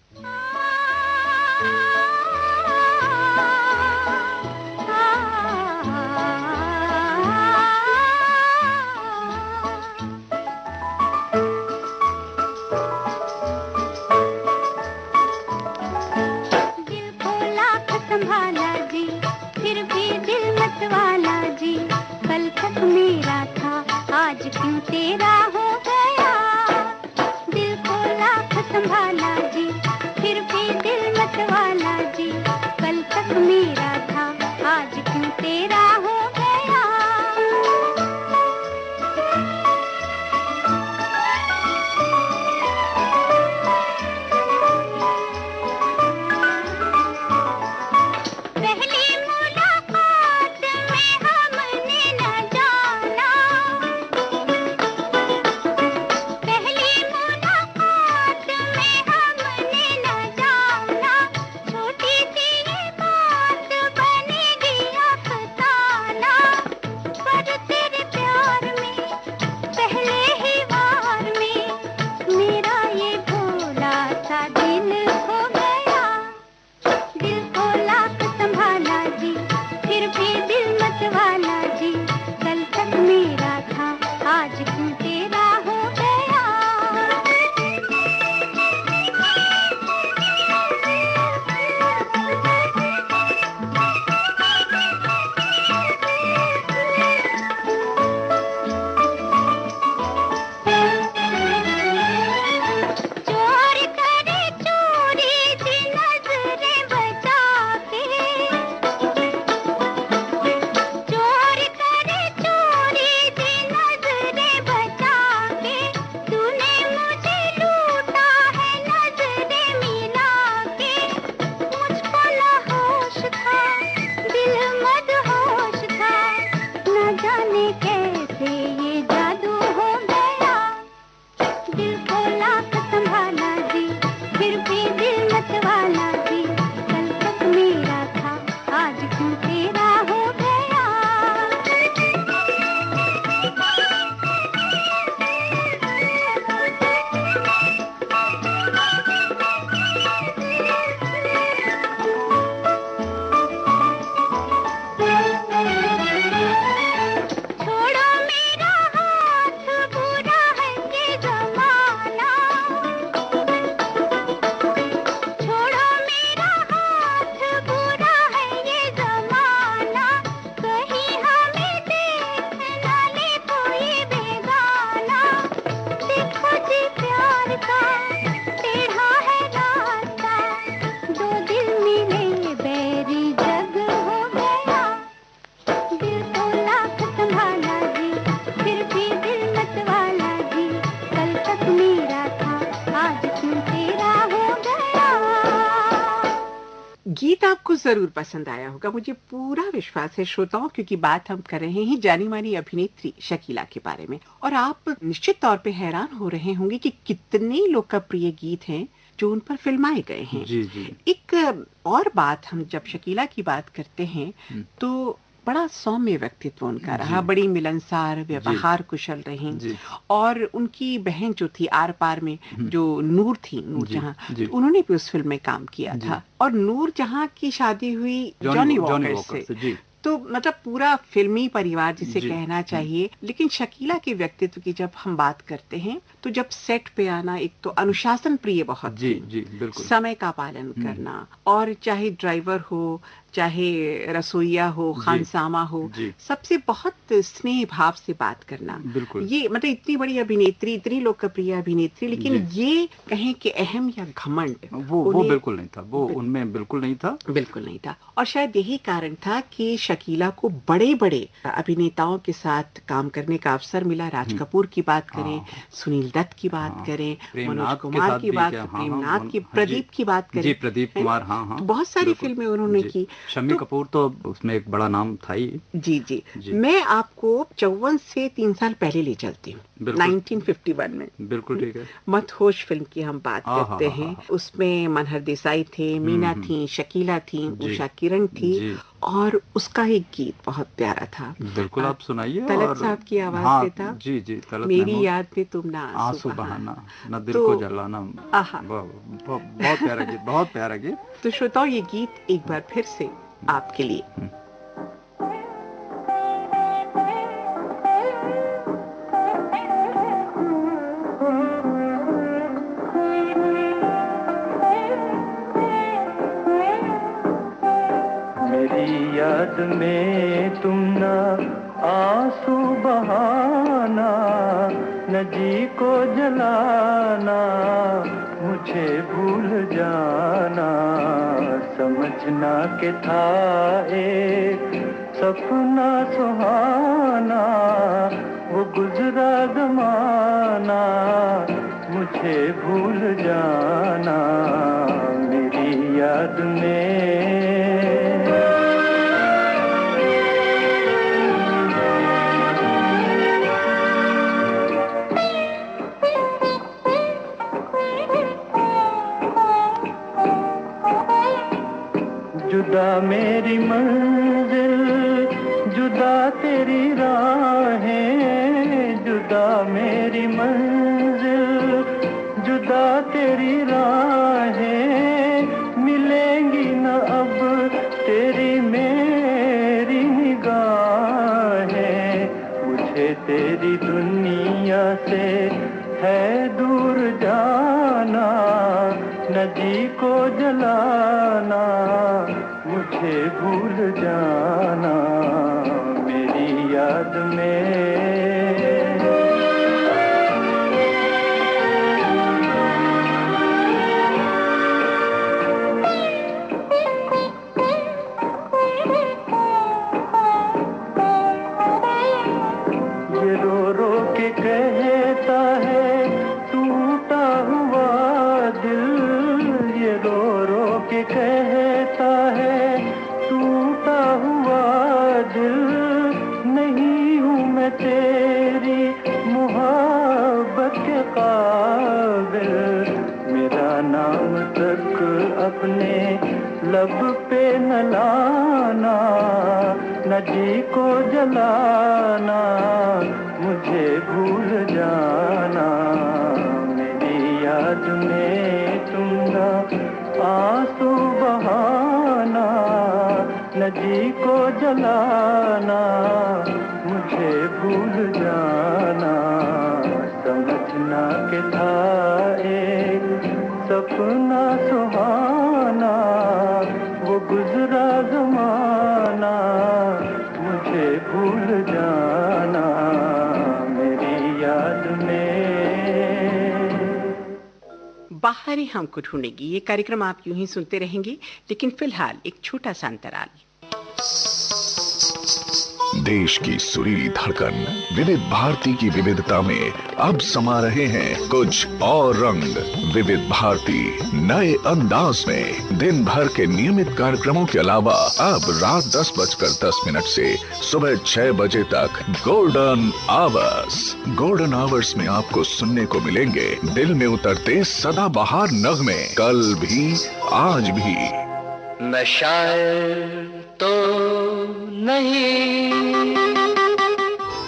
Speaker 3: दिल को लाख संभाला जी फिर भी दिल मत वाला जी, कल तक मेरा था आज क्यों तेरा हो गया। दिल को लाख संभाला जी फिर भी दिल मत वाला जी, कल तक मेरा था आज क्यों तेरा हो गया। पहली मुलाकात में हमने न जाना, पहली मुलाकात में हमने न जाना, छोटी सी ये बात बनेगी अफसाना। पर तेरे प्यार में पहले ही वार में मेरा ये भोला सा दिल खो गया। दिल को लाख संभाला जी फिर भी दिल मत वाला जी, कल तक मेरा था आज क्यों तेरा हो गया। चोर करे चोरी जी नजरें बचा के, चोर करे चोरी जी नजरें बचा के, तूने मुझे लूटा है नजरें मिला के। मुझको न होश था दिल मदहोश था, न जाने कैसे ये जादू हो गया। दिल को लाख संभाला जी फिर भी दिल मत वाला जी, कल तक मेरा था आज क्यों तेरा हो गया। छोड़ो मेरा हाथ बुरा है ये जमाना, छोड़ो मेरा हाथ बुरा है ये जमाना, कहीं हमें देख न ले कोई बेगाना। देखो जी प्यार का टेढ़ा है रास्ता, दो दिल मिले बैरी जग हो गया। दिल को लाख संभाला जी फिर भी दिल मत वाला जी, कल तक मेरा था आज क्यों तेरा हो गया।
Speaker 1: गीत आपको जरूर पसंद आया होगा, मुझे पूरा विश्वास है श्रोताओं, क्योंकि बात हम कर रहे हैं जानी मानी अभिनेत्री शकीला के बारे में। और आप निश्चित तौर पे हैरान हो रहे होंगे कि कितने लोकप्रिय गीत हैं जो उन पर फिल्माए गए हैं।
Speaker 2: जी जी।
Speaker 1: एक और बात, हम जब शकीला की बात करते हैं तो बड़ा सौम्य व्यक्तित्व उनका रहा,
Speaker 2: जी।
Speaker 1: बड़ी मिलनसार, व्यवहार कुशल रही।
Speaker 2: जी।
Speaker 1: और उनकी बहन जो थी आर पार में, जो नूर थी, नूर
Speaker 2: जी,
Speaker 1: जहां,
Speaker 2: जी।
Speaker 1: तो उन्होंने भी उस फिल्म में काम किया
Speaker 2: जी।
Speaker 1: था। और नूर जहां की शादी हुई जॉनी वॉकर से।
Speaker 2: जी।
Speaker 1: तो मतलब पूरा फिल्मी परिवार जिसे
Speaker 2: जी।
Speaker 1: कहना चाहिए। लेकिन शकीला के व्यक्तित्व की जब हम बात करते हैं तो जब सेट पे आना, एक तो अनुशासन प्रिय बहुत
Speaker 2: जी
Speaker 1: थी,
Speaker 2: जी बिल्कुल।
Speaker 1: समय का पालन करना, और चाहे ड्राइवर हो, चाहे रसोईया हो,
Speaker 2: जी
Speaker 1: खानसामा हो,
Speaker 2: जी
Speaker 1: सबसे बहुत स्नेह भाव से बात करना।
Speaker 2: बिल्कुल।
Speaker 1: ये मतलब इतनी बड़ी अभिनेत्री, इतनी लोकप्रिय अभिनेत्री, लेकिन
Speaker 2: जी।
Speaker 1: ये कहें कि अहम या घमंड
Speaker 2: वो
Speaker 1: उन्हें
Speaker 2: बिल्कुल नहीं था, वो
Speaker 1: बिल-
Speaker 2: उनमें बिल्कुल नहीं था।
Speaker 1: बिल्कुल नहीं था। और शायद यही कारण था कि शकीला को बड़े बड़े अभिनेताओं के साथ काम करने का अवसर मिला। राज कपूर की बात करें,
Speaker 2: हाँ
Speaker 1: सुनील दत्त की बात
Speaker 2: हाँ,
Speaker 1: करें, मनोज
Speaker 2: प्रेमनाथ के
Speaker 1: कुमार
Speaker 2: साथ
Speaker 1: की
Speaker 2: भी
Speaker 1: बात,
Speaker 2: क्या, हाँ हाँ
Speaker 1: प्रेमनाथ की,
Speaker 2: हाँ, जी
Speaker 1: प्रदीप की बात
Speaker 2: जी
Speaker 1: करें,
Speaker 2: प्रदीप
Speaker 1: है ना?
Speaker 2: कुमार, हाँ हाँ
Speaker 1: तो बहुत सारी
Speaker 2: बिल्कुल।
Speaker 1: फिल्में उन्होंने
Speaker 2: जी
Speaker 1: की।
Speaker 2: शम्मी
Speaker 1: तो
Speaker 2: कपूर तो उसमें एक बड़ा नाम था ही।
Speaker 1: जी जी,
Speaker 2: जी
Speaker 1: मैं आपको 54 से 3 साल पहले ले चलती हूँ,
Speaker 2: बिल्कुल
Speaker 1: 1951 में।
Speaker 2: बिल्कुल ठीक है।
Speaker 1: मदहोश फिल्म की हम बात
Speaker 2: हाँ हाँ
Speaker 1: करते
Speaker 2: हाँ
Speaker 1: हैं।
Speaker 2: हाँ।
Speaker 1: उसमें मनहर देसाई थे, मीना थी, शकीला थी,
Speaker 2: जी
Speaker 1: उषा किरण थी,
Speaker 2: जी
Speaker 1: और उसका एक गीत बहुत प्यारा था।
Speaker 2: बिल्कुल, आप सुनाइए।
Speaker 1: तलत
Speaker 2: और
Speaker 1: साहब की आवाज
Speaker 2: हाँ
Speaker 1: में था,
Speaker 2: जी जी तलत
Speaker 1: मेरी
Speaker 2: महमूद।
Speaker 1: याद में तुम ना आंसू
Speaker 2: आंसू
Speaker 1: बहाना।
Speaker 2: बहाना न दिल
Speaker 1: तो
Speaker 2: को जलाना।
Speaker 1: आहा,
Speaker 2: बहुत प्यारा गीत, बहुत प्यारा गीत।
Speaker 1: तो श्रोताओं, ये गीत एक बार फिर से आपके लिए।
Speaker 4: मेरी याद में तुम ना आंसू बहाना, न जी को जलाना, मुझे भूल जाना। समझना के था एक सपना सुहाना, वो गुजरा जमाना, मुझे भूल जाना। मेरी याद में जुदा मेरी मंजिल, जुदा तेरी राहें, जुदा मेरी मंजिल, जुदा तेरी राहें, मिलेंगी न अब तेरी मेरी निगाहें। मुझे तेरी दुनिया से है दूर जाना, न जी को जलाना, मुझे भूल जाना। मेरी याद में ये रो रो के कहता है टूटा हुआ दिल, ये रो रो के कहता है टूटा हुआ दिल। नहीं हूँ मैं तेरी मोहब्बत के काबिल, मेरा नाम तक अपने लब पे न लाना, न जी को जलाना, मुझे भूल जाना। मेरी याद में तुम ना आंसू बहाना, न जी को जलाना, मुझे भूल जाना। समझना के था एक सपना सुहाना, वो गुजरा जमाना, मुझे भूल जाना। मेरी याद में
Speaker 1: बाहर ही हमको ढूंढेगी, ये कार्यक्रम आप यूं ही सुनते रहेंगे, लेकिन फिलहाल एक छोटा सा अंतराल।
Speaker 5: देश की सुरीली धड़कन विविध भारती की विविधता में अब समा रहे हैं कुछ और रंग। विविध भारती नए अंदाज में दिन भर के नियमित कार्यक्रमों के अलावा अब रात 10:10 से सुबह 6 बजे तक गोल्डन आवर्स। गोल्डन आवर्स में आपको सुनने को मिलेंगे दिल में उतरते सदाबहार नगमे, कल भी आज भी।
Speaker 4: मैं शायर तो नहीं,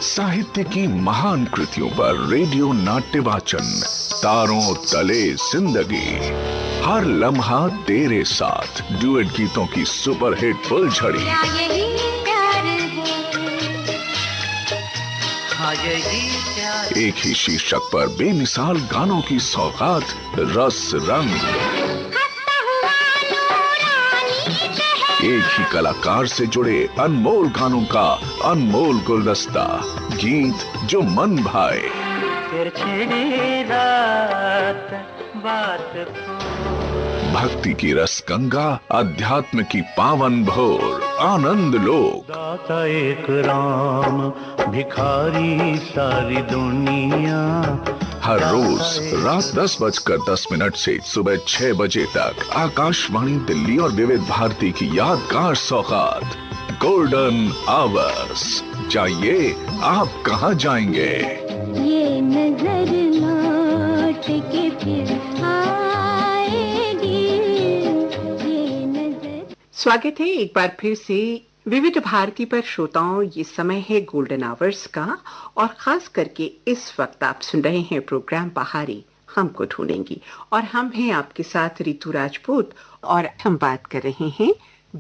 Speaker 5: साहित्य की महान कृतियों पर रेडियो नाट्य वाचन, तारों तले जिंदगी, हर लम्हा तेरे साथ, डुएट गीतों की सुपरहिट फुल झड़ी।
Speaker 3: क्या यही प्यार
Speaker 4: यही प्यार।
Speaker 5: एक ही शीर्षक पर बेमिसाल गानों की सौगात, रस रंग। एक ही कलाकार से जुड़े अनमोल गानों का अनमोल गुलदस्ता, गीत जो मन भाए।
Speaker 4: फिर छिड़ी रात बात
Speaker 5: भक्ति की रस गंगा, अध्यात्म की पावन भोर, आनंद लोक।
Speaker 4: दाता एक राम, भिखारी सारी दुनिया।
Speaker 5: हर रोज रात 10:10 से सुबह 6 बजे तक आकाशवाणी दिल्ली और विविध भारती की यादगार सौगात, गोल्डन आवर्स। जाइए, आप कहाँ जाएंगे?
Speaker 3: ये नजर लौट के फिर आएगी, ये नजर।
Speaker 1: स्वागत है एक बार फिर से विविध भारती पर श्रोताओं। ये समय है गोल्डन आवर्स का और खास करके इस वक्त आप सुन रहे हैं प्रोग्राम बहारी हमको ढूंढेंगी और हम हैं आपके साथ रितु राजपूत और हम बात कर रहे हैं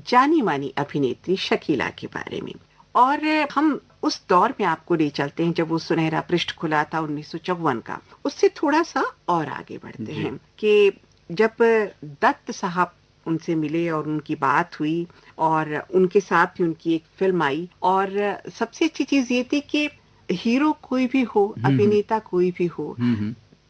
Speaker 1: जानी मानी अभिनेत्री शकीला के बारे में। और हम उस दौर में आपको ले चलते हैं जब वो सुनहरा पृष्ठ खुला था 1954 का। उससे थोड़ा सा और आगे बढ़ते हैं कि जब दत्त साहब उनसे मिले और उनकी बात हुई और उनके साथ ही उनकी एक फिल्म आई। और सबसे अच्छी चीज ये थी कि हीरो कोई भी हो, अभिनेता कोई भी हो,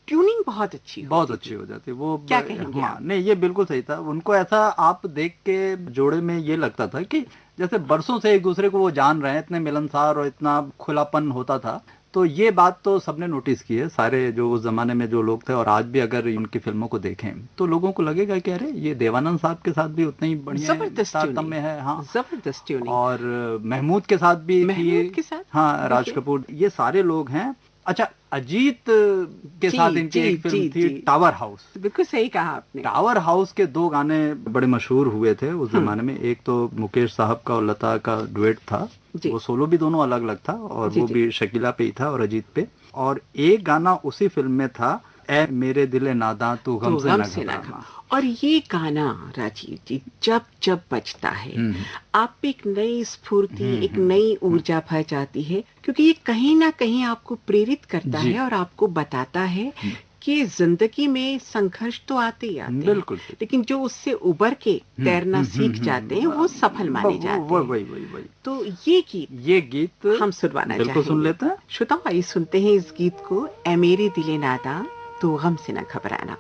Speaker 1: ट्यूनिंग बहुत अच्छी
Speaker 2: हो जाती। वो
Speaker 1: क्या कहेंगे?
Speaker 2: हाँ, नहीं, ये बिल्कुल सही था। उनको ऐसा आप देख के जोड़े में ये लगता था कि जैसे बरसों से एक दूसरे को वो जान रहे हैं, इतने मिलनसार और इतना खुलापन होता था। तो ये बात तो सबने नोटिस की है, सारे जो उस जमाने में जो लोग थे। और आज भी अगर उनकी फिल्मों को देखें तो लोगों को लगेगा कि अरे ये देवानंद साहब के साथ भी उतना ही बढ़िया तारतम्य है। हाँ,
Speaker 1: जबरदस्त ट्यूनिंग।
Speaker 2: और महमूद के साथ भी
Speaker 1: के साथ,
Speaker 2: हाँ, राज कपूर, ये सारे लोग हैं। अच्छा, अजीत के साथ इनकी एक फिल्म थी टावर हाउस।
Speaker 1: बिल्कुल सही कहा आपने।
Speaker 2: टावर हाउस के 2 गाने बड़े मशहूर हुए थे उस जमाने में। एक तो मुकेश साहब का और लता का डुएट था, वो सोलो भी दोनों अलग अलग था और वो भी शकीला पे ही था और अजीत पे। और एक गाना उसी फिल्म में था, ऐ मेरे दिले नादां तू गम से न घबराना।
Speaker 1: और ये गाना राजीव जी जब जब बजता है आप पे एक नई स्फूर्ति, एक नई ऊर्जा भर जाती है, क्योंकि ये कहीं ना कहीं आपको प्रेरित करता है और आपको बताता है कि जिंदगी में संघर्ष तो आते ही आते हैं, लेकिन जो उससे उबर के तैरना सीख जाते हैं वो सफल माने जाते हैं।
Speaker 2: वही।
Speaker 1: तो ये गीत हम सुनवाना चाहेंगे।
Speaker 2: सुन लेते हैं।
Speaker 1: श्रोताओ, आइए सुनते हैं इस गीत को, ऐ मेरे दिले नादा तो गम से न घबराना।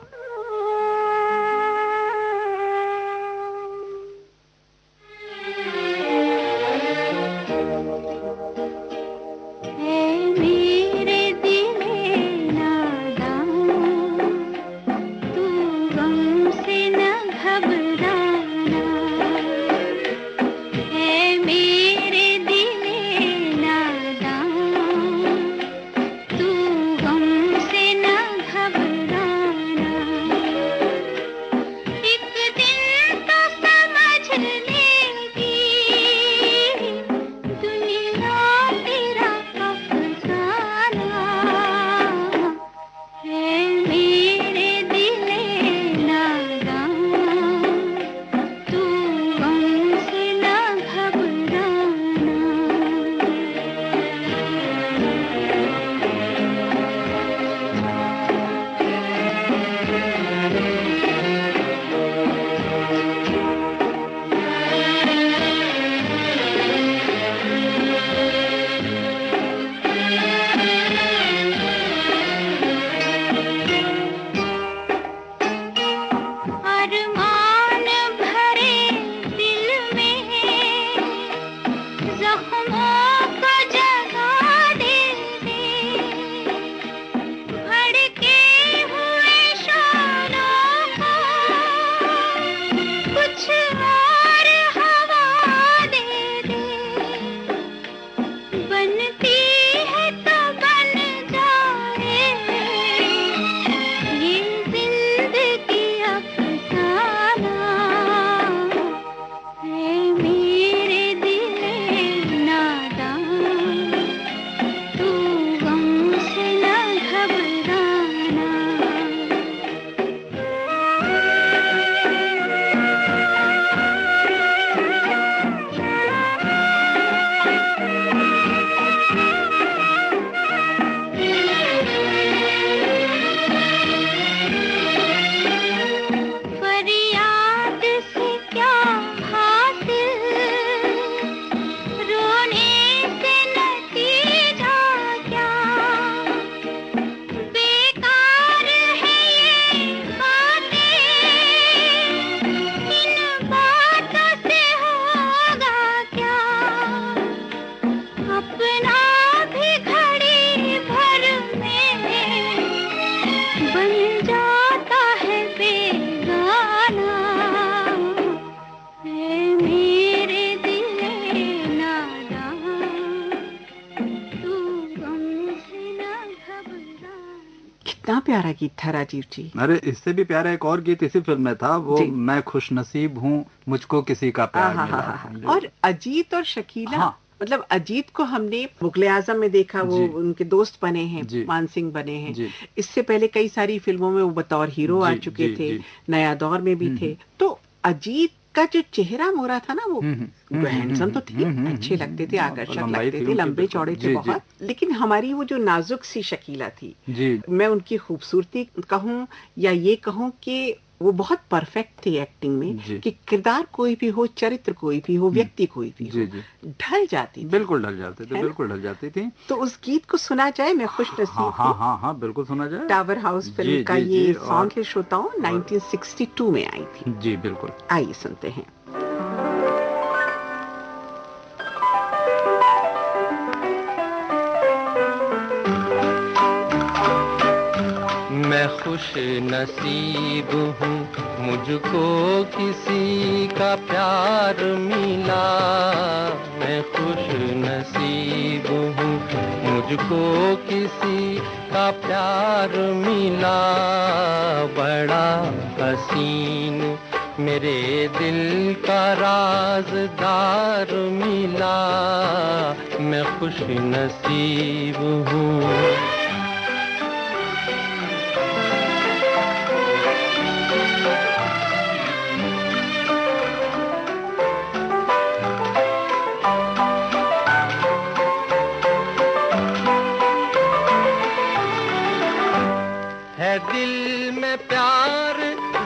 Speaker 1: गीत था राजीव जी?
Speaker 2: अरे इससे भी प्यारा एक और गीत इसी फिल्म में था, वो
Speaker 1: जी।
Speaker 2: मैं खुश नसीब हूँ मुझको किसी का प्यार मिला।
Speaker 1: और अजीत और शकीला,
Speaker 2: हाँ।
Speaker 1: मतलब अजीत को हमने मुगले आजम में देखा, वो
Speaker 2: जी।
Speaker 1: उनके दोस्त बने हैं,
Speaker 2: जी।
Speaker 1: मान सिंह बने हैं।
Speaker 2: जी।
Speaker 1: इससे पहले कई सारी फिल्मों में वो बतौर हीरो आ
Speaker 2: जी,
Speaker 1: चुके
Speaker 2: जी,
Speaker 1: थे,
Speaker 2: जी।
Speaker 1: नया दौर में भी थे। तो अजीत का जो चेहरा मोरा था ना, वो हैंडसम तो थे, अच्छे लगते थे, आकर्षक
Speaker 2: लंबाई
Speaker 1: लगते
Speaker 2: थी
Speaker 1: थे,
Speaker 2: उनकी,
Speaker 1: लंबे
Speaker 2: बिल्कुल।
Speaker 1: चौड़े थे
Speaker 2: जी, जी।
Speaker 1: बहुत। लेकिन हमारी वो जो नाजुक सी शकीला थी,
Speaker 2: जी।
Speaker 1: मैं उनकी खूबसूरती कहूँ या ये कहूँ कि वो बहुत परफेक्ट थी एक्टिंग में,
Speaker 2: जी।
Speaker 1: कि किरदार कोई भी हो, चरित्र कोई भी हो, व्यक्ति कोई भी
Speaker 2: जी,
Speaker 1: हो,
Speaker 2: जी।
Speaker 1: ढल जाती थी।
Speaker 2: बिल्कुल ढल जाते थे,
Speaker 1: है ना?
Speaker 2: बिल्कुल ढल जाती थी।
Speaker 1: तो उस गीत को सुना जाए, मैं खुश
Speaker 2: हाँ
Speaker 1: नसीब
Speaker 2: हाँ
Speaker 1: हूँ।
Speaker 2: हाँ हाँ, बिल्कुल सुना जाए।
Speaker 1: टावर हाउस फिल्म
Speaker 2: जी,
Speaker 1: का
Speaker 2: जी,
Speaker 1: ये
Speaker 2: जी,
Speaker 1: सॉन्ग है श्रोताओं, 1962 में आई थी।
Speaker 2: जी बिल्कुल।
Speaker 1: आइए सुनते हैं।
Speaker 4: मैं खुश नसीब हूँ मुझको किसी का प्यार मिला। मैं खुश नसीब हूँ मुझको किसी का प्यार मिला। बड़ा हसीन मेरे दिल का राज़दार मिला। मैं खुश नसीब हूँ। है दिल में प्यार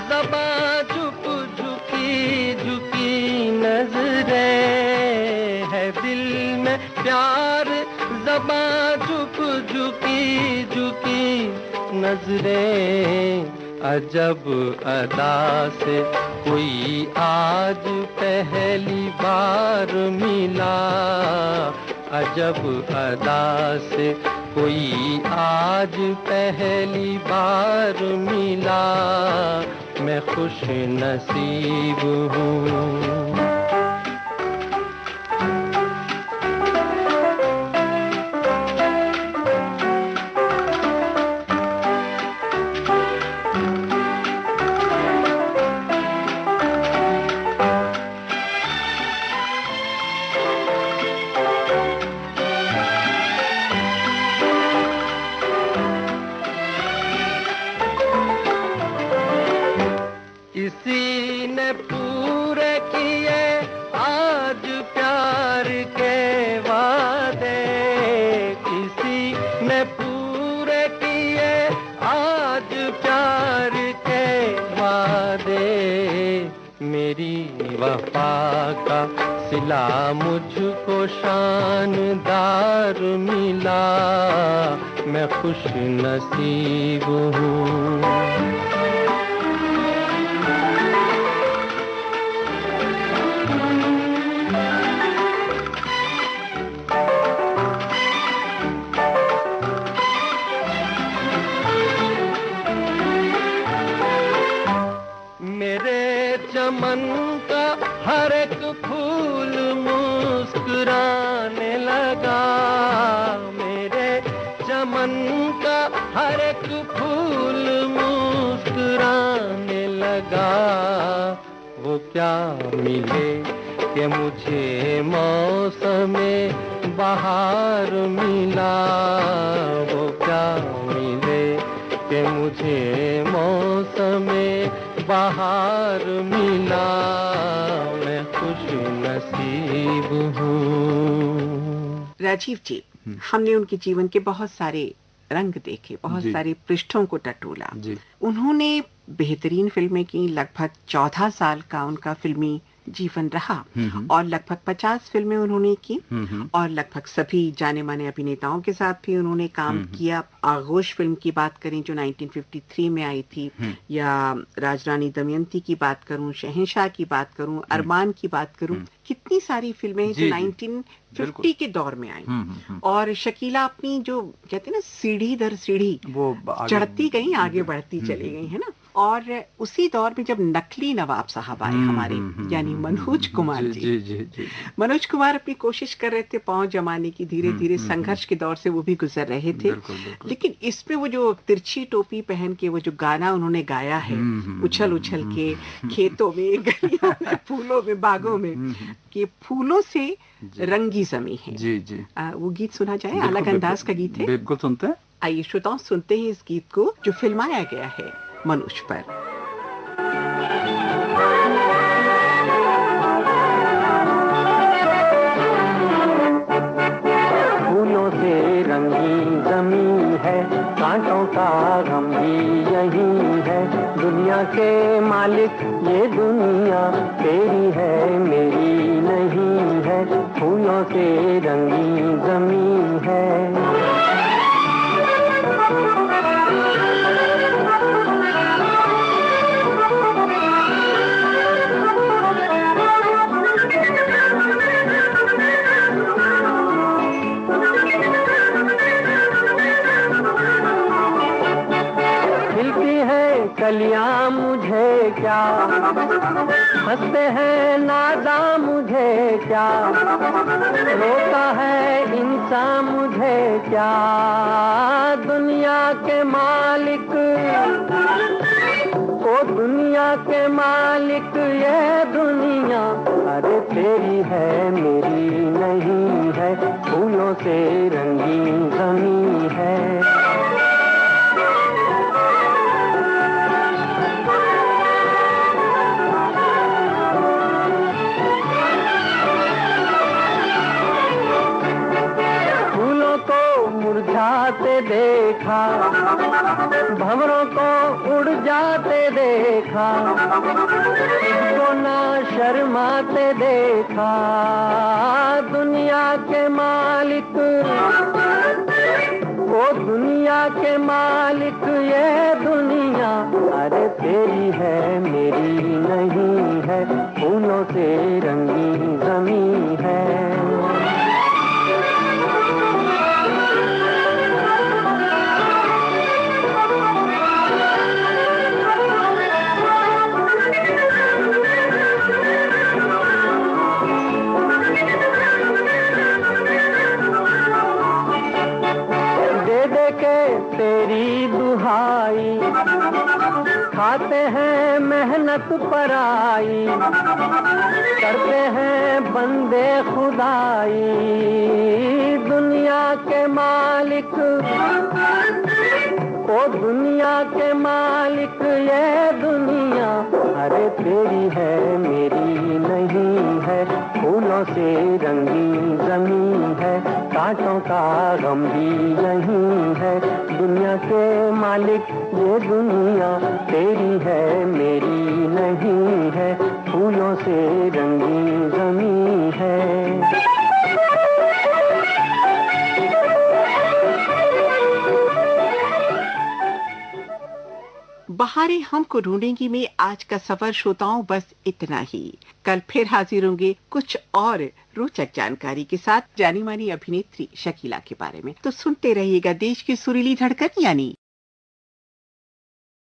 Speaker 4: ज़बां झुक झुकी झुकी नजरें। है दिल में प्यार ज़बां झुक झुकी झुकी नजरें। अजब अदा से कोई आज पहली बार मिला। अजब अदा से कोई आज पहली बार मिला। मैं खुश नसीब हूँ। किसी ने पूरे किए आज प्यार के वादे। किसी ने पूरे किए आज प्यार के वादे। मेरी वफा का सिला मुझको शानदार मिला। मैं खुश नसीब हूँ। मेरे चमन का हर एक फूल मुस्कुराने लगा। मेरे चमन का हर एक फूल मुस्कुराने लगा। वो क्या मिले कि मुझे मौसमे बहार मिला। वो क्या मिले कि मुझे मौसमे बहार मिला। मैं खुश नसीब हूँ।
Speaker 1: राजीव जी, हमने उनके जीवन के बहुत सारे रंग देखे, बहुत
Speaker 2: जी।
Speaker 1: सारे पृष्ठों को टटोला।
Speaker 2: जी।
Speaker 1: उन्होंने बेहतरीन फिल्में की, लगभग 14 साल का उनका फिल्मी जीवन रहा और लगभग 50 फिल्में उन्होंने की और लगभग सभी जाने माने अभिनेताओं के साथ भी उन्होंने काम किया। आगोश फिल्म की बात करें जो 1953 में आई थी, या राजरानी दमयंती की बात करूं, शहंशाह की बात करूं, अरमान की बात करूं, कितनी सारी फिल्में हैं जो
Speaker 2: जी, जी।
Speaker 1: 1950 के दौर में आई।
Speaker 2: हम्म।
Speaker 1: और शकीला अपनी जो कहते हैं ना सीढ़ी दर सीढ़ी
Speaker 2: वो आगे
Speaker 1: चढ़ती गई, आगे बढ़ती चली गई, है ना। और उसी दौर में जब नकली नवाब साहब आए हमारे, यानी मनोज कुमार
Speaker 2: जी
Speaker 1: जी,
Speaker 2: जी जी जी
Speaker 1: मनोज कुमार अपनी कोशिश कर रहे थे पांव जमाने की, धीरे धीरे संघर्ष के दौर से वो भी गुजर रहे थे।
Speaker 2: बिल्कुल बिल्कुल।
Speaker 1: लेकिन इसमें वो जो तिरछी टोपी पहन के वो जो गाना उन्होंने गाया है, उछल उछल के खेतों में, गलियों में, फूलों में, बागों में, कि फूलों से रंगी जमी है।
Speaker 2: जी जी
Speaker 1: वो गीत सुना जाए,
Speaker 2: बिल्कुल,
Speaker 1: अलग अंदाज का गीत है।
Speaker 2: बिल्कुल सुनते हैं।
Speaker 1: आइए श्रोताओं, सुनते हैं इस गीत को जो फिल्माया गया है मनोज पर।
Speaker 4: फूलों से रंगी जमीन है, कांटों का गम भी यही है। दुनिया के मालिक ये दुनिया तेरी है मेरी नहीं है। फूलों से रंगी जमीन है। कलियां मुझे क्या, हंसते हैं नादा मुझे क्या, रोता है इंसान मुझे क्या। दुनिया के मालिक, ओ दुनिया के मालिक ये दुनिया अरे तेरी है मेरी नहीं है। फूलों से रंगी जमीन है। मुरझाते देखा, भंवरों को उड़ जाते देखा, को ना शर्माते देखा। दुनिया के मालिक, ओ दुनिया के मालिक ये दुनिया अरे तेरी है मेरी नहीं है। फूलों से रंगी जमीन है। तेरी दुहाई खाते हैं मेहनत पराई, करते हैं बंदे खुदाई। दुनिया के मालिक, ओ दुनिया के मालिक ये दुनिया अरे तेरी है मेरी नहीं है। फूलों से रंगी जमीन है, कांटों का गम भी यही है। दुनिया के मालिक ये दुनिया तेरी है मेरी नहीं है। फूलों से रंगी जमीन है।
Speaker 1: बहारें हमको ढूंढेंगी में आज का सफर श्रोताओं बस इतना ही। कल फिर हाजिर होंगे कुछ और रोचक जानकारी के साथ, जानी मानी अभिनेत्री शकीला के बारे में। तो सुनते रहिएगा देश की सुरीली धड़कन, यानी